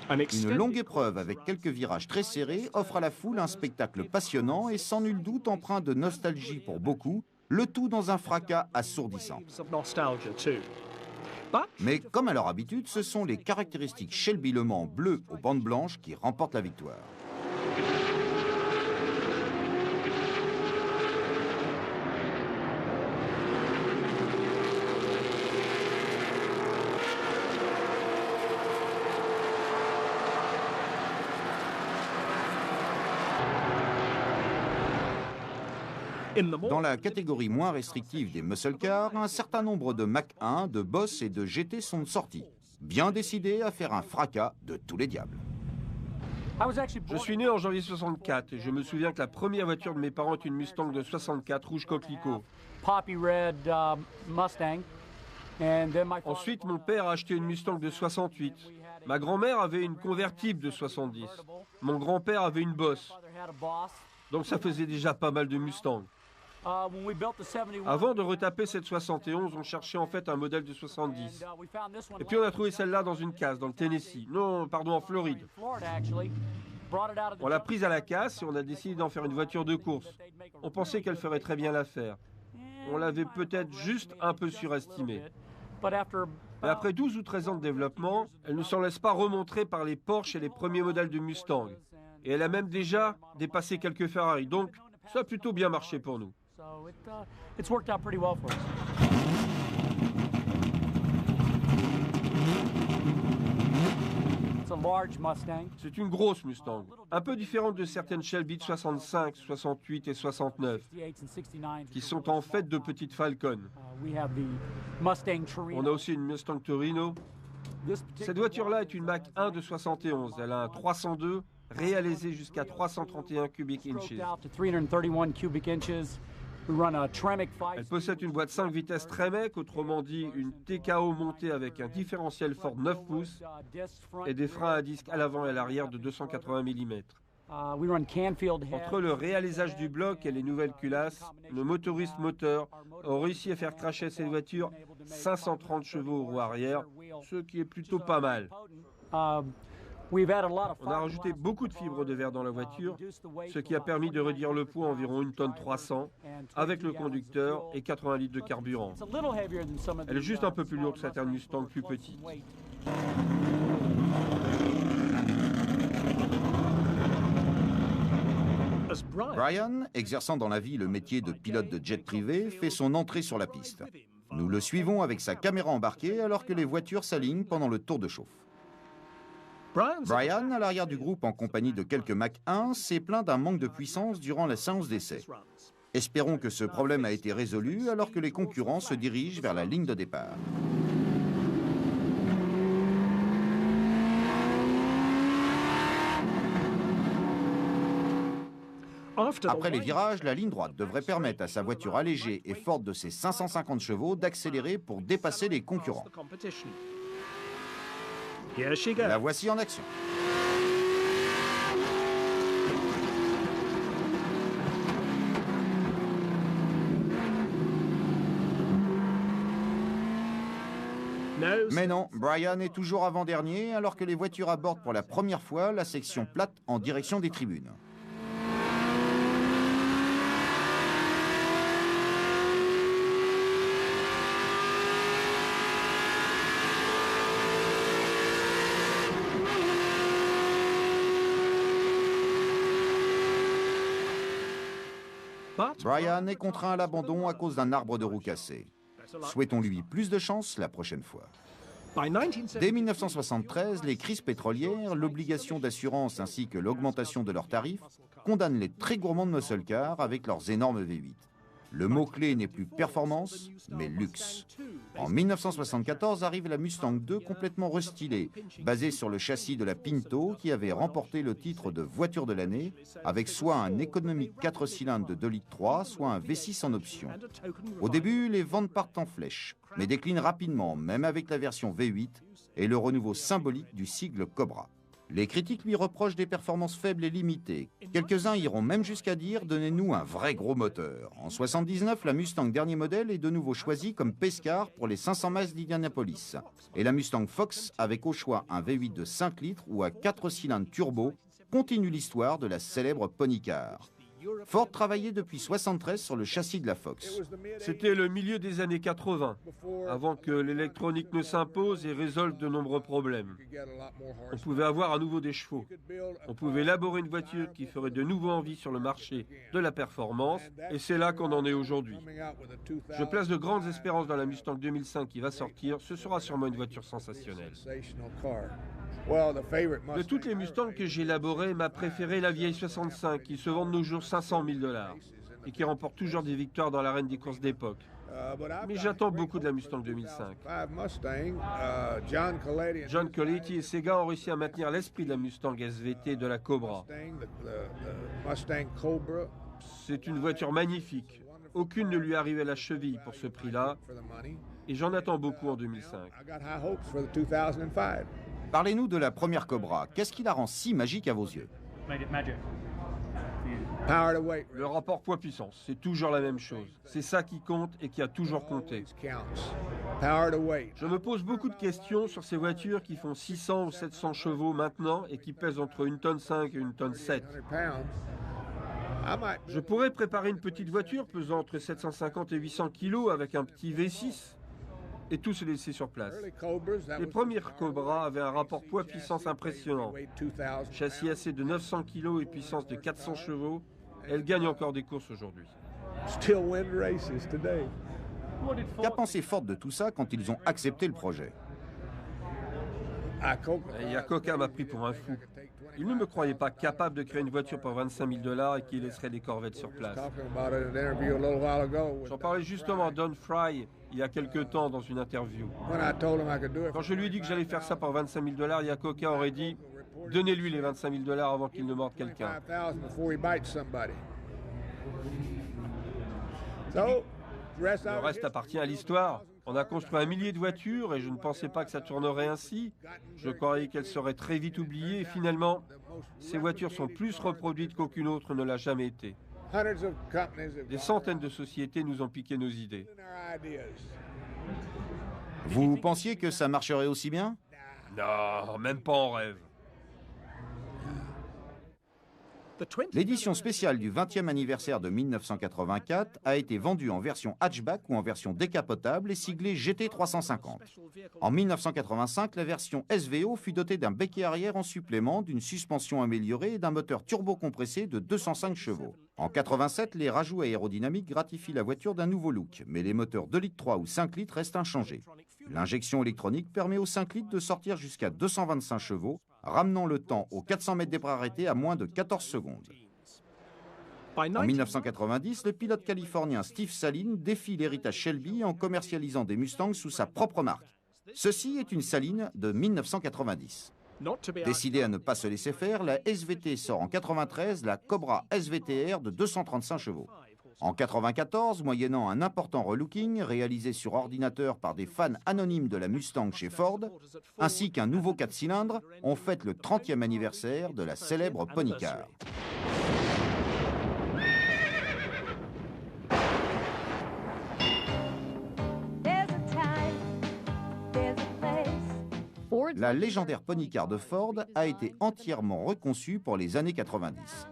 Une longue épreuve avec quelques virages très serrés offre à la foule un spectacle passionnant et sans nul doute empreint de nostalgie pour beaucoup, le tout dans un fracas assourdissant. Mais comme à leur habitude, ce sont les caractéristiques Shelby Le Mans bleues aux bandes blanches qui remportent la victoire. Dans la catégorie moins restrictive des muscle cars, un certain nombre de Mach 1, de Boss et de GT sont sortis. bien décidé à faire un fracas de tous les diables. Je suis né en janvier 64 et je me souviens que la première voiture de mes parents est une Mustang de 64 rouge coquelicot. Ensuite, mon père a acheté une Mustang de 68. Ma grand-mère avait une convertible de 70. Mon grand-père avait une Boss. Donc ça faisait déjà pas mal de Mustangs. Avant de retaper cette 71, on cherchait en fait un modèle de 70. Et puis on a trouvé celle-là dans une casse, dans le Tennessee. Non, pardon, en Floride. On l'a prise à la casse et on a décidé d'en faire une voiture de course. On pensait qu'elle ferait très bien l'affaire. On l'avait peut-être juste un peu surestimée. Mais après 12 ou 13 ans de développement, elle ne s'en laisse pas remontrer par les Porsche et les premiers modèles de Mustang. Et elle a même déjà dépassé quelques Ferrari. Donc ça a plutôt bien marché pour nous. C'est une grosse Mustang, un peu différente de certaines Shelby de 65, 68 et 69, qui sont en fait de petites Falcon. On a aussi une Mustang Torino. Cette voiture-là est une Mach 1 de 71. Elle a un 302 réalisé jusqu'à 331 cubic inches. Elle possède une boîte 5 vitesses Tremec, autrement dit une TKO montée avec un différentiel Ford 9 pouces et des freins à disque à l'avant et à l'arrière de 280 mm. Entre le réalisage du bloc et les nouvelles culasses, le motoriste moteur a réussi à faire cracher cette voiture 530 chevaux au roue arrière, ce qui est plutôt pas mal. On a rajouté beaucoup de fibres de verre dans la voiture, ce qui a permis de réduire le poids à environ 1 tonne 300 avec le conducteur et 80 litres de carburant. Elle est juste un peu plus lourde que certaines Mustang plus petites. Brian, exerçant dans la vie le métier de pilote de jet privé, fait son entrée sur la piste. Nous le suivons avec sa caméra embarquée alors que les voitures s'alignent pendant le tour de chauffe. Brian, à l'arrière du groupe en compagnie de quelques Mach 1, s'est plaint d'un manque de puissance durant la séance d'essai. Espérons que ce problème a été résolu alors que les concurrents se dirigent vers la ligne de départ. Après les virages, la ligne droite devrait permettre à sa voiture allégée et forte de ses 550 chevaux d'accélérer pour dépasser les concurrents. La voici en action. Mais non, Brian est toujours avant-dernier alors que les voitures abordent pour la première fois la section plate en direction des tribunes. Brian est contraint à l'abandon à cause d'un arbre de roue cassé. Souhaitons-lui plus de chance la prochaine fois. Dès 1973, les crises pétrolières, l'obligation d'assurance ainsi que l'augmentation de leurs tarifs condamnent les très gourmands de muscle cars avec leurs énormes V8. Le mot-clé n'est plus performance, mais luxe. En 1974 arrive la Mustang II complètement restylée, basée sur le châssis de la Pinto qui avait remporté le titre de voiture de l'année, avec soit un économique 4 cylindres de 2,3 litres, soit un V6 en option. Au début, les ventes partent en flèche, mais déclinent rapidement, même avec la version V8 et le renouveau symbolique du sigle Cobra. Les critiques lui reprochent des performances faibles et limitées. Quelques-uns iront même jusqu'à dire « donnez-nous un vrai gros moteur ». En 1979, la Mustang dernier modèle est de nouveau choisie comme Pescar pour les 500 miles d'Indianapolis. Et la Mustang Fox, avec au choix un V8 de 5 litres ou à 4 cylindres turbo, continue l'histoire de la célèbre Pony Car. Ford travaillait depuis 1973 sur le châssis de la Fox. C'était le milieu des années 80, avant que l'électronique ne s'impose et résolve de nombreux problèmes. On pouvait avoir à nouveau des chevaux. On pouvait élaborer une voiture qui ferait de nouveau envie sur le marché de la performance, et c'est là qu'on en est aujourd'hui. Je place de grandes espérances dans la Mustang 2005 qui va sortir. Ce sera sûrement une voiture sensationnelle. De toutes les Mustangs que j'ai élaborées, ma préférée est la vieille 65, qui se vend de nos jours $500 000. et qui remporte toujours des victoires dans l'arène des courses d'époque. Mais j'attends beaucoup de la Mustang 2005. John Coletti et ses gars ont réussi à maintenir l'esprit de la Mustang SVT de la Cobra. C'est une voiture magnifique. Aucune ne lui arrivait à la cheville pour ce prix-là. Et j'en attends beaucoup en 2005. Parlez-nous de la première Cobra. Qu'est-ce qui la rend si magique à vos yeux? Le rapport poids-puissance, c'est toujours la même chose. C'est ça qui compte et qui a toujours compté. Je me pose beaucoup de questions sur ces voitures qui font 600 ou 700 chevaux maintenant et qui pèsent entre 1,5 tonne et 1,7 tonne. Je pourrais préparer une petite voiture pesant entre 750 et 800 kilos avec un petit V6 et tout se laisser sur place. Les premières Cobra avaient un rapport poids-puissance impressionnant. Châssis assez de 900 kg et puissance de 400 chevaux, elles gagnent encore des courses aujourd'hui. Qu'a pensé Ford de tout ça quand ils ont accepté le projet? Iacocca m'a pris pour un fou. Il ne me croyait pas capable de créer une voiture pour 25 000 $ et qui laisserait des corvettes sur place. J'en parlais justement à Don Fry il y a quelque temps dans une interview. Quand je lui ai dit que j'allais faire ça pour 25 000 $, Iacocca aurait dit « Donnez-lui les 25 000 $ avant qu'il ne morde quelqu'un ». Le reste appartient à l'histoire. On a construit 1 millier de voitures et je ne pensais pas que ça tournerait ainsi. Je croyais qu'elles seraient très vite oubliées et finalement, ces voitures sont plus reproduites qu'aucune autre ne l'a jamais été. Des centaines de sociétés nous ont piqué nos idées. Vous pensiez que ça marcherait aussi bien? Non, même pas en rêve. L'édition spéciale du 20e anniversaire de 1984 a été vendue en version hatchback ou en version décapotable et siglée GT350. En 1985, la version SVO fut dotée d'un béquet arrière en supplément, d'une suspension améliorée et d'un moteur turbo-compressé de 205 chevaux. En 87, les rajouts aérodynamiques gratifient la voiture d'un nouveau look, mais les moteurs 2,3 litres ou 5 litres restent inchangés. L'injection électronique permet aux 5 litres de sortir jusqu'à 225 chevaux, ramenant le temps aux 400 mètres des bras arrêtés à moins de 14 secondes. En 1990, le pilote californien Steve Saleen défie l'héritage Shelby en commercialisant des Mustangs sous sa propre marque. Ceci est une Saleen de 1990. Décidée à ne pas se laisser faire, la SVT sort en 1993 la Cobra SVTR de 235 chevaux. En 1994, moyennant un important relooking réalisé sur ordinateur par des fans anonymes de la Mustang chez Ford, ainsi qu'un nouveau 4 cylindres, on fête le 30e anniversaire de la célèbre Pony Car. La légendaire Pony Car de Ford a été entièrement reconçue pour les années 90.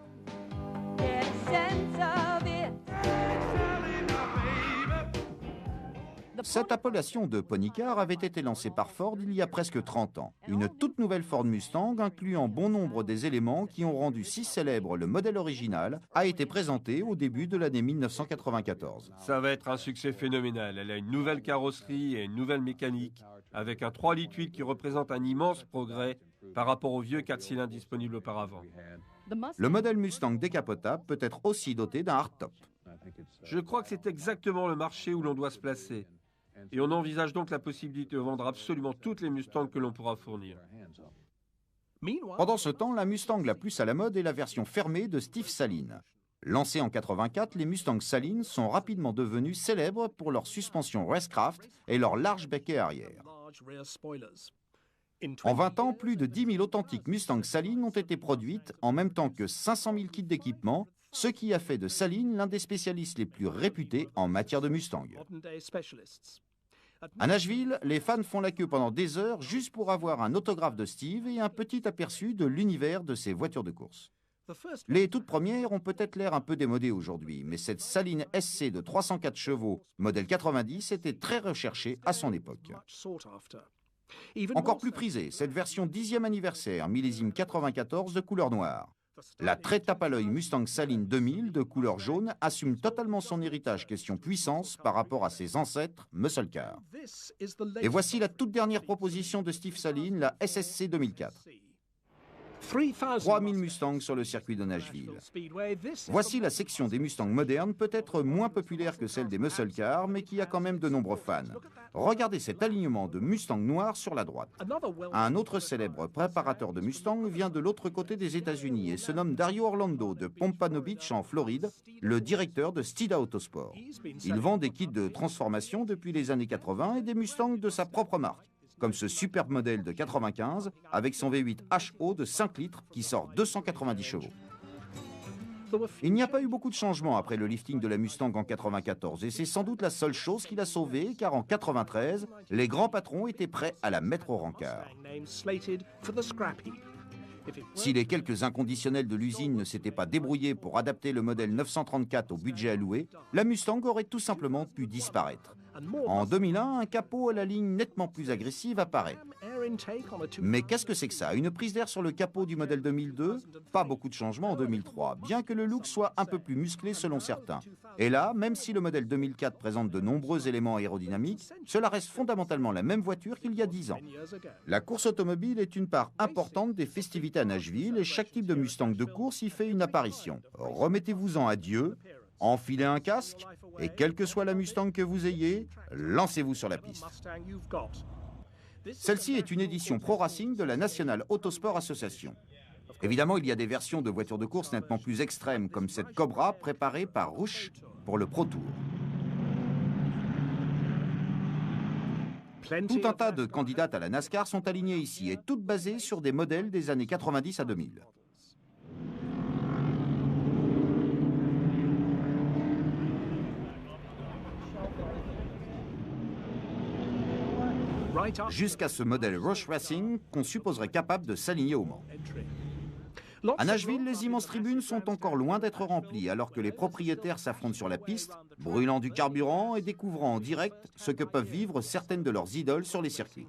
Cette appellation de Pony Car avait été lancée par Ford il y a presque 30 ans. Une toute nouvelle Ford Mustang, incluant bon nombre des éléments qui ont rendu si célèbre le modèle original, a été présentée au début de l'année 1994. Ça va être un succès phénoménal. Elle a une nouvelle carrosserie et une nouvelle mécanique, avec un 3,8 litres qui représente un immense progrès par rapport au vieux 4 cylindres disponible auparavant. Le modèle Mustang décapotable peut être aussi doté d'un hardtop. Je crois que c'est exactement le marché où l'on doit se placer. Et on envisage donc la possibilité de vendre absolument toutes les Mustangs que l'on pourra fournir. Pendant ce temps, la Mustang la plus à la mode est la version fermée de Steve Saleen. Lancée en 1984, les Mustangs Saleen sont rapidement devenus célèbres pour leur suspension Racecraft et leur large béquet arrière. En 20 ans, plus de 10 000 authentiques Mustang Saleen ont été produites, en même temps que 500 000 kits d'équipement, ce qui a fait de Saleen l'un des spécialistes les plus réputés en matière de Mustang. À Nashville, les fans font la queue pendant des heures juste pour avoir un autographe de Steve et un petit aperçu de l'univers de ses voitures de course. Les toutes premières ont peut-être l'air un peu démodées aujourd'hui, mais cette Saleen SC de 304 chevaux, modèle 90, était très recherchée à son époque. Encore plus prisée, cette version 10e anniversaire, millésime 94 de couleur noire. La très tape à l'œil Mustang Saleen 2000 de couleur jaune assume totalement son héritage question puissance par rapport à ses ancêtres Muscle Car. Et voici la toute dernière proposition de Steve Saleen, la SSC 2004. 3000 Mustangs sur le circuit de Nashville. Voici la section des Mustangs modernes, peut-être moins populaire que celle des muscle cars, mais qui a quand même de nombreux fans. Regardez cet alignement de Mustangs noirs sur la droite. Un autre célèbre préparateur de Mustang vient de l'autre côté des États-Unis et se nomme Dario Orlando de Pompano Beach en Floride, le directeur de Stida Autosport. Il vend des kits de transformation depuis les années 80 et des Mustangs de sa propre marque, comme ce superbe modèle de 95 avec son V8 HO de 5 litres qui sort 290 chevaux. Il n'y a pas eu beaucoup de changements après le lifting de la Mustang en 94 et c'est sans doute la seule chose qui l'a sauvée car en 93, les grands patrons étaient prêts à la mettre au rencard. Si les quelques inconditionnels de l'usine ne s'étaient pas débrouillés pour adapter le modèle 934 au budget alloué, la Mustang aurait tout simplement pu disparaître. En 2001, un capot à la ligne nettement plus agressive apparaît. Mais qu'est-ce que c'est que ça? Une prise d'air sur le capot du modèle 2002? Pas beaucoup de changements en 2003, bien que le look soit un peu plus musclé selon certains. Et là, même si le modèle 2004 présente de nombreux éléments aérodynamiques, cela reste fondamentalement la même voiture qu'il y a 10 ans. La course automobile est une part importante des festivités à Nashville et chaque type de Mustang de course y fait une apparition. Remettez-vous-en à Dieu, enfilez un casque et quelle que soit la Mustang que vous ayez, lancez-vous sur la piste. Celle-ci est une édition Pro Racing de la National Autosport Association. Évidemment, il y a des versions de voitures de course nettement plus extrêmes, comme cette Cobra préparée par Roush pour le Pro Tour. Tout un tas de candidates à la NASCAR sont alignées ici et toutes basées sur des modèles des années 90 à 2000. Jusqu'à ce modèle Rush Racing qu'on supposerait capable de s'aligner au Mans. À Nashville, les immenses tribunes sont encore loin d'être remplies alors que les propriétaires s'affrontent sur la piste, brûlant du carburant et découvrant en direct ce que peuvent vivre certaines de leurs idoles sur les circuits.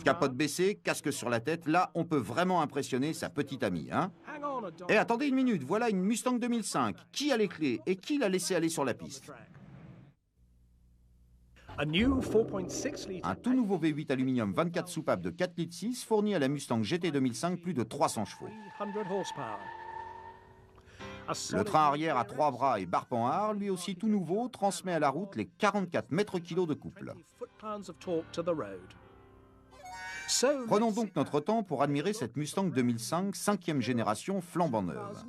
Capote baissée, casque sur la tête, là on peut vraiment impressionner sa petite amie, hein? Et attendez une minute, voilà une Mustang 2005. Qui a les clés et qui l'a laissé aller sur la piste? Un tout nouveau V8 aluminium 24 soupapes de 4,6 litres fournit à la Mustang GT 2005 plus de 300 chevaux. Le train arrière à 3 bras et barre panhard, lui aussi tout nouveau, transmet à la route les 44 mètres-kilos de couple. Prenons donc notre temps pour admirer cette Mustang 2005 5e génération flambant neuve.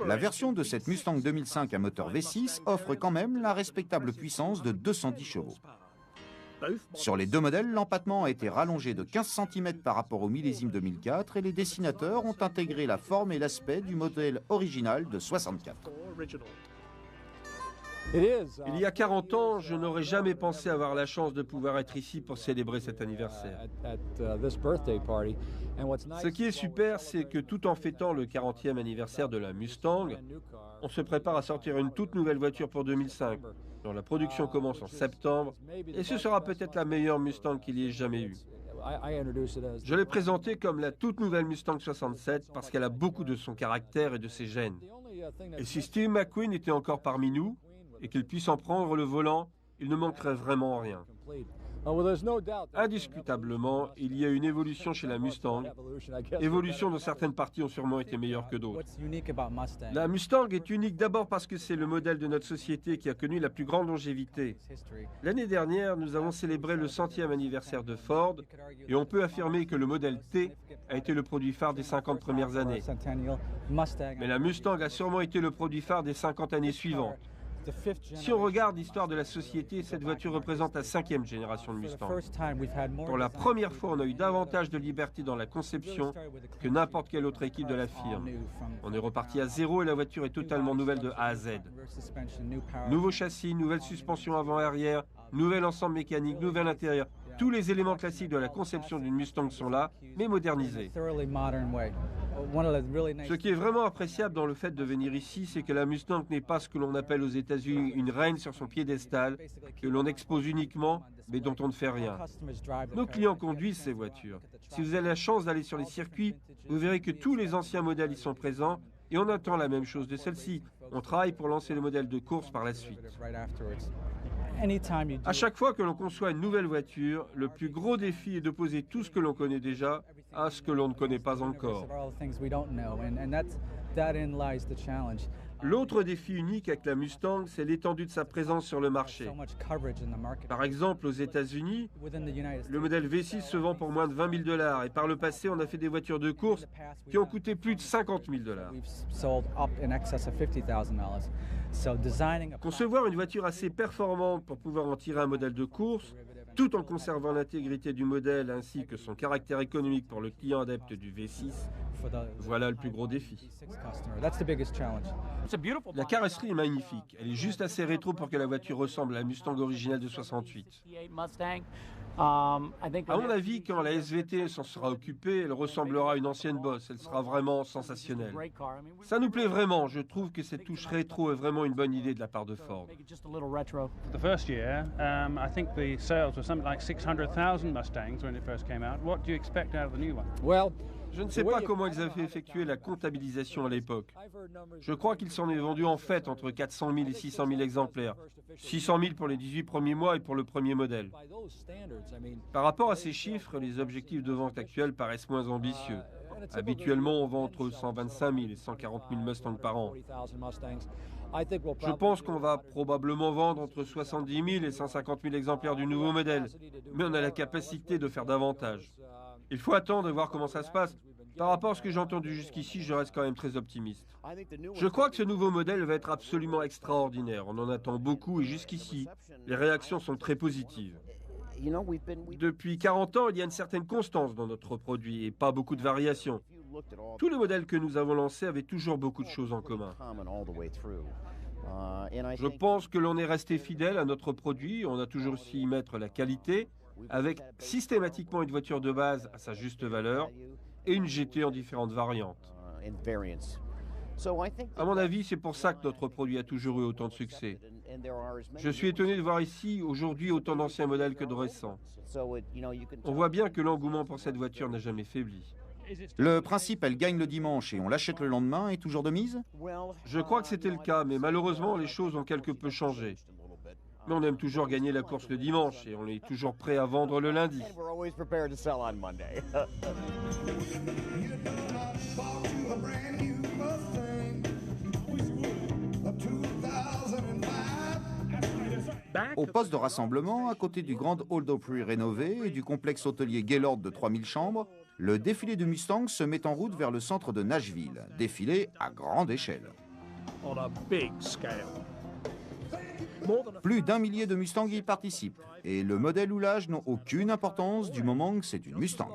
La version de cette Mustang 2005 à moteur V6 offre quand même la respectable puissance de 210 chevaux. Sur les deux modèles, l'empattement a été rallongé de 15 cm par rapport au millésime 2004 et les dessinateurs ont intégré la forme et l'aspect du modèle original de 64. Il y a 40 ans, je n'aurais jamais pensé avoir la chance de pouvoir être ici pour célébrer cet anniversaire. Ce qui est super, c'est que tout en fêtant le 40e anniversaire de la Mustang, on se prépare à sortir une toute nouvelle voiture pour 2005, dont la production commence en septembre, et ce sera peut-être la meilleure Mustang qu'il y ait jamais eu. Je l'ai présentée comme la toute nouvelle Mustang 67 parce qu'elle a beaucoup de son caractère et de ses gènes. Et si Steve McQueen était encore parmi nous, et qu'il puisse en prendre le volant, il ne manquerait vraiment rien. Indiscutablement, il y a une évolution chez la Mustang. Évolution dont certaines parties ont sûrement été meilleures que d'autres. La Mustang est unique d'abord parce que c'est le modèle de notre société qui a connu la plus grande longévité. L'année dernière, nous avons célébré le 100e anniversaire de Ford et on peut affirmer que le modèle T a été le produit phare des 50 premières années. Mais la Mustang a sûrement été le produit phare des 50 années suivantes. Si on regarde l'histoire de la société, cette voiture représente la 5e génération de Mustang. Pour la première fois, on a eu davantage de liberté dans la conception que n'importe quelle autre équipe de la firme. On est reparti à zéro et la voiture est totalement nouvelle de A à Z. Nouveau châssis, nouvelle suspension avant-arrière, nouvel ensemble mécanique, nouvel intérieur. Tous les éléments classiques de la conception d'une Mustang sont là, mais modernisés. Ce qui est vraiment appréciable dans le fait de venir ici, c'est que la Mustang n'est pas ce que l'on appelle aux États-Unis une reine sur son piédestal, que l'on expose uniquement, mais dont on ne fait rien. Nos clients conduisent ces voitures. Si vous avez la chance d'aller sur les circuits, vous verrez que tous les anciens modèles y sont présents, et on attend la même chose de celle-ci. On travaille pour lancer le modèle de course par la suite. À chaque fois que l'on conçoit une nouvelle voiture, le plus gros défi est d'opposer tout ce que l'on connaît déjà à ce que l'on ne connaît pas encore. L'autre défi unique avec la Mustang, c'est l'étendue de sa présence sur le marché. Par exemple, aux États-Unis, le modèle V6 se vend pour moins de 20 000 $ et par le passé, on a fait des voitures de course qui ont coûté plus de 50 000 $. Concevoir une voiture assez performante pour pouvoir en tirer un modèle de course, tout en conservant l'intégrité du modèle ainsi que son caractère économique pour le client adepte du V6, voilà le plus gros défi. La carrosserie est magnifique. Elle est juste assez rétro pour que la voiture ressemble à la Mustang originale de 68. À mon avis, quand la SVT s'en sera occupée, elle ressemblera à une ancienne Boss. Elle sera vraiment sensationnelle. Ça nous plaît vraiment. Je trouve que cette touche rétro est vraiment une bonne idée de la part de Ford. The first year, I think the sales were something like 600,000 Mustangs when it first came out. What do you expect out of the new one? Je ne sais pas comment ils avaient effectué la comptabilisation à l'époque. Je crois qu'il s'en est vendu en fait entre 400 000 et 600 000 exemplaires. 600 000 pour les 18 premiers mois et pour le premier modèle. Par rapport à ces chiffres, les objectifs de vente actuels paraissent moins ambitieux. Habituellement, on vend entre 125 000 et 140 000 Mustangs par an. Je pense qu'on va probablement vendre entre 70 000 et 150 000 exemplaires du nouveau modèle, mais on a la capacité de faire davantage. Il faut attendre et voir comment ça se passe. Par rapport à ce que j'ai entendu jusqu'ici, je reste quand même très optimiste. Je crois que ce nouveau modèle va être absolument extraordinaire. On en attend beaucoup et jusqu'ici, les réactions sont très positives. Depuis 40 ans, il y a une certaine constance dans notre produit et pas beaucoup de variations. Tous les modèles que nous avons lancés avaient toujours beaucoup de choses en commun. Je pense que l'on est resté fidèle à notre produit. On a toujours su y mettre la qualité, avec systématiquement une voiture de base à sa juste valeur et une GT en différentes variantes. À mon avis, c'est pour ça que notre produit a toujours eu autant de succès. Je suis étonné de voir ici aujourd'hui autant d'anciens modèles que de récents. On voit bien que l'engouement pour cette voiture n'a jamais faibli. Le principe, elle gagne le dimanche et on l'achète le lendemain, est toujours de mise? Je crois que c'était le cas, mais malheureusement, les choses ont quelque peu changé. Mais on aime toujours gagner la course le dimanche et on est toujours prêt à vendre le lundi. Au poste de rassemblement, à côté du Grand Old Opry rénové et du complexe hôtelier Gaylord de 3000 chambres, le défilé du Mustang se met en route vers le centre de Nashville. Défilé à grande échelle. Plus d'1 millier de Mustangs y participent. Et le modèle ou l'âge n'ont aucune importance du moment que c'est une Mustang.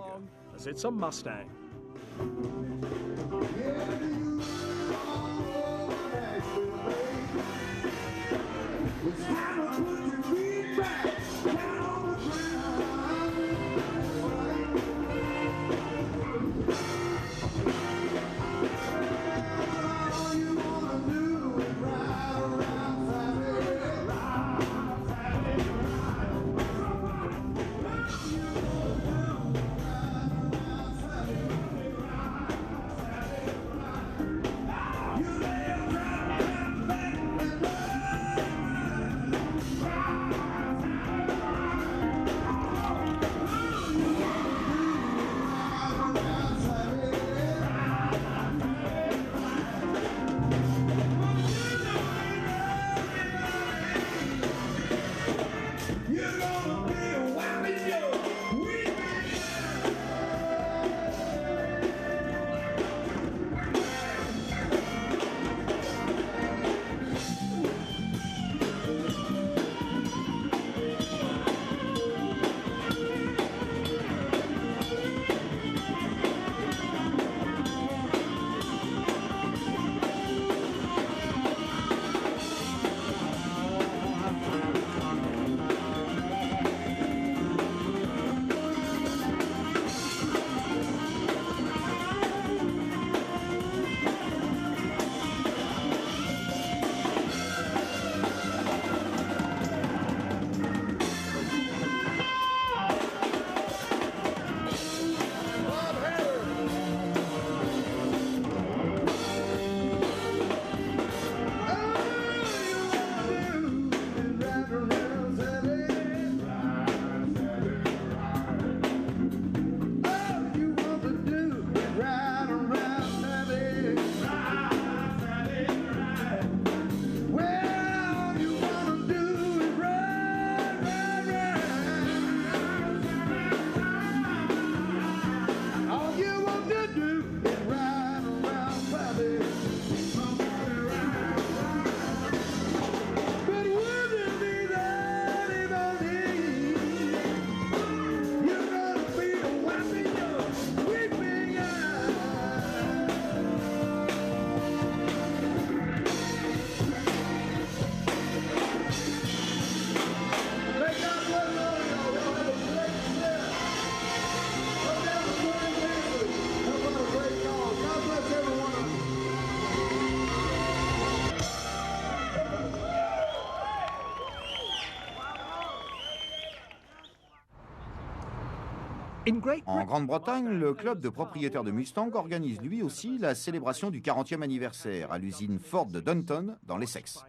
En Grande-Bretagne, le club de propriétaires de Mustang organise lui aussi la célébration du 40e anniversaire à l'usine Ford de Dunton, dans l'Essex.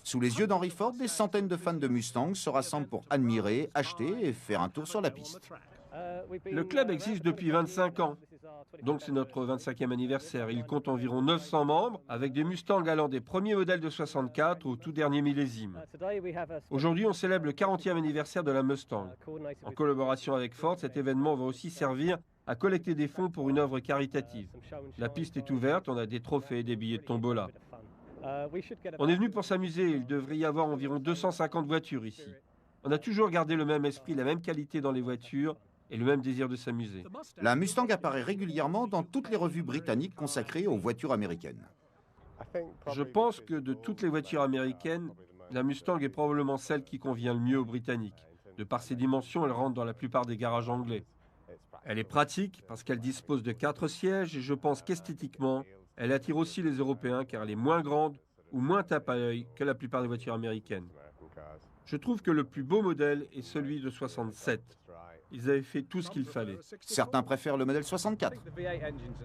Sous les yeux d'Henry Ford, des centaines de fans de Mustang se rassemblent pour admirer, acheter et faire un tour sur la piste. Le club existe depuis 25 ans, donc c'est notre 25e anniversaire. Il compte environ 900 membres, avec des Mustangs allant des premiers modèles de 64 au tout dernier millésime. Aujourd'hui, on célèbre le 40e anniversaire de la Mustang. En collaboration avec Ford, cet événement va aussi servir à collecter des fonds pour une œuvre caritative. La piste est ouverte, on a des trophées et des billets de tombola. On est venu pour s'amuser, il devrait y avoir environ 250 voitures ici. On a toujours gardé le même esprit, la même qualité dans les voitures, et le même désir de s'amuser. La Mustang apparaît régulièrement dans toutes les revues britanniques consacrées aux voitures américaines. Je pense que de toutes les voitures américaines, la Mustang est probablement celle qui convient le mieux aux Britanniques. De par ses dimensions, elle rentre dans la plupart des garages anglais. Elle est pratique parce qu'elle dispose de 4 sièges et je pense qu'esthétiquement, elle attire aussi les Européens car elle est moins grande ou moins tape à l'œil que la plupart des voitures américaines. Je trouve que le plus beau modèle est celui de 67. Ils avaient fait tout ce qu'il fallait. Certains préfèrent le modèle 64.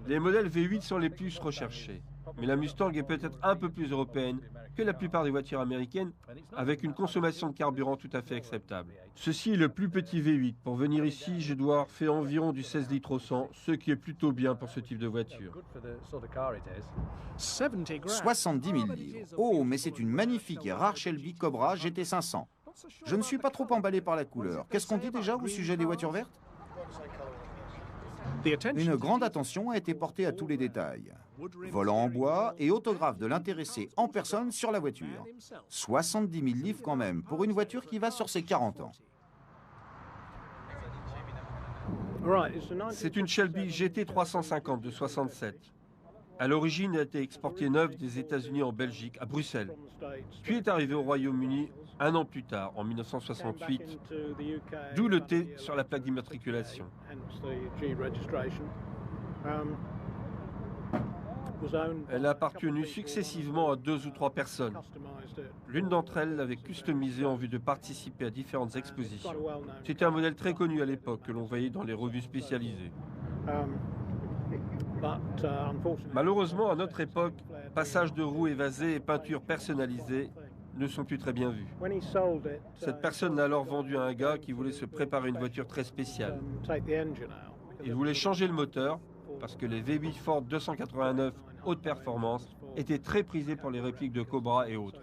Les modèles V8 sont les plus recherchés. Mais la Mustang est peut-être un peu plus européenne que la plupart des voitures américaines, avec une consommation de carburant tout à fait acceptable. Ceci est le plus petit V8. Pour venir ici, je dois faire environ du 16 litres au 100, ce qui est plutôt bien pour ce type de voiture. 70 000 livres. Oh, mais c'est une magnifique et rare Shelby Cobra GT500. Je ne suis pas trop emballé par la couleur. Qu'est-ce qu'on dit déjà au sujet des voitures vertes? Une grande attention a été portée à tous les détails. Volant en bois et autographe de l'intéressé en personne sur la voiture. 70 000 livres quand même, pour une voiture qui va sur ses 40 ans. C'est une Shelby GT350 de 67. À l'origine, elle a été exportée neuve des États-Unis en Belgique, à Bruxelles. Puis est arrivée au Royaume-Uni un an plus tard, en 1968, d'où le T sur la plaque d'immatriculation. Elle a appartenu successivement à 2 ou 3 personnes. L'une d'entre elles l'avait customisée en vue de participer à différentes expositions. C'était un modèle très connu à l'époque, que l'on voyait dans les revues spécialisées. Malheureusement, à notre époque, passage de roues évasées et peintures personnalisées ne sont plus très bien vus. Cette personne l'a alors vendu à un gars qui voulait se préparer une voiture très spéciale. Il voulait changer le moteur parce que les V8 Ford 289 haute performance étaient très prisés pour les répliques de Cobra et autres.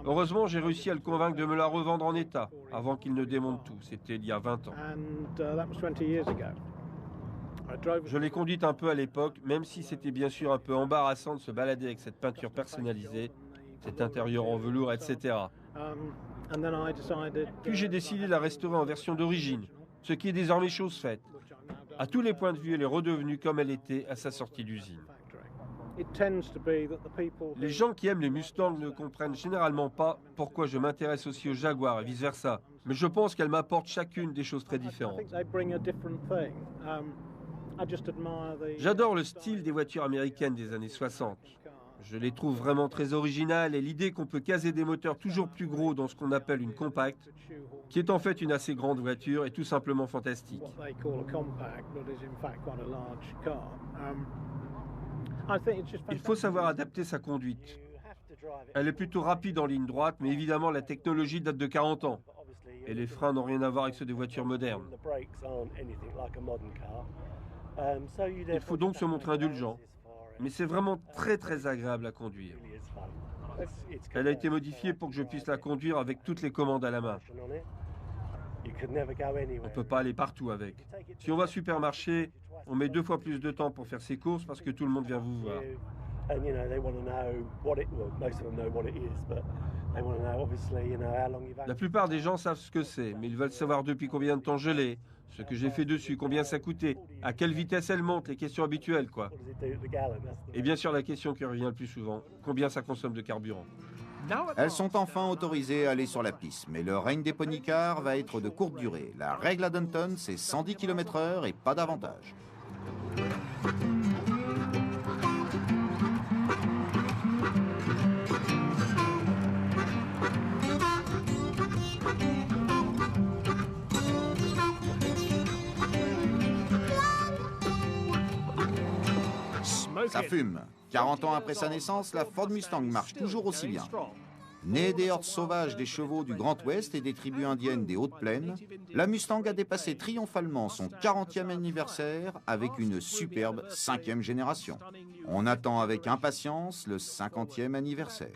Heureusement, j'ai réussi à le convaincre de me la revendre en état avant qu'il ne démonte tout. C'était il y a 20 ans. Je l'ai conduite un peu à l'époque, même si c'était bien sûr un peu embarrassant de se balader avec cette peinture personnalisée, cet intérieur en velours, etc. Puis j'ai décidé de la restaurer en version d'origine, ce qui est désormais chose faite. À tous les points de vue, elle est redevenue comme elle était à sa sortie d'usine. Les gens qui aiment les Mustangs ne comprennent généralement pas pourquoi je m'intéresse aussi aux Jaguars et vice-versa, mais je pense qu'elles m'apportent chacune des choses très différentes. J'adore le style des voitures américaines des années 60. Je les trouve vraiment très originales et l'idée qu'on peut caser des moteurs toujours plus gros dans ce qu'on appelle une compacte, qui est en fait une assez grande voiture, est tout simplement fantastique. Il faut savoir adapter sa conduite. Elle est plutôt rapide en ligne droite, mais évidemment la technologie date de 40 ans. Et les freins n'ont rien à voir avec ceux des voitures modernes. Il faut donc se montrer indulgent. Mais c'est vraiment très très agréable à conduire. Elle a été modifiée pour que je puisse la conduire avec toutes les commandes à la main. On ne peut pas aller partout avec. Si on va au supermarché, on met 2 fois plus de temps pour faire ses courses parce que tout le monde vient vous voir. La plupart des gens savent ce que c'est, mais ils veulent savoir depuis combien de temps je l'ai, ce que j'ai fait dessus, combien ça coûtait, à quelle vitesse elle monte, les questions habituelles, quoi. Et bien sûr, la question qui revient le plus souvent, combien ça consomme de carburant. Elles sont enfin autorisées à aller sur la piste, mais le règne des pony-cars va être de courte durée. La règle à Dunton, c'est 110 km/h et pas davantage. Ça fume. 40 ans après sa naissance, la Ford Mustang marche toujours aussi bien. Née des hordes sauvages des chevaux du Grand Ouest et des tribus indiennes des Hautes Plaines, la Mustang a dépassé triomphalement son 40e anniversaire avec une superbe 5e génération. On attend avec impatience le 50e anniversaire.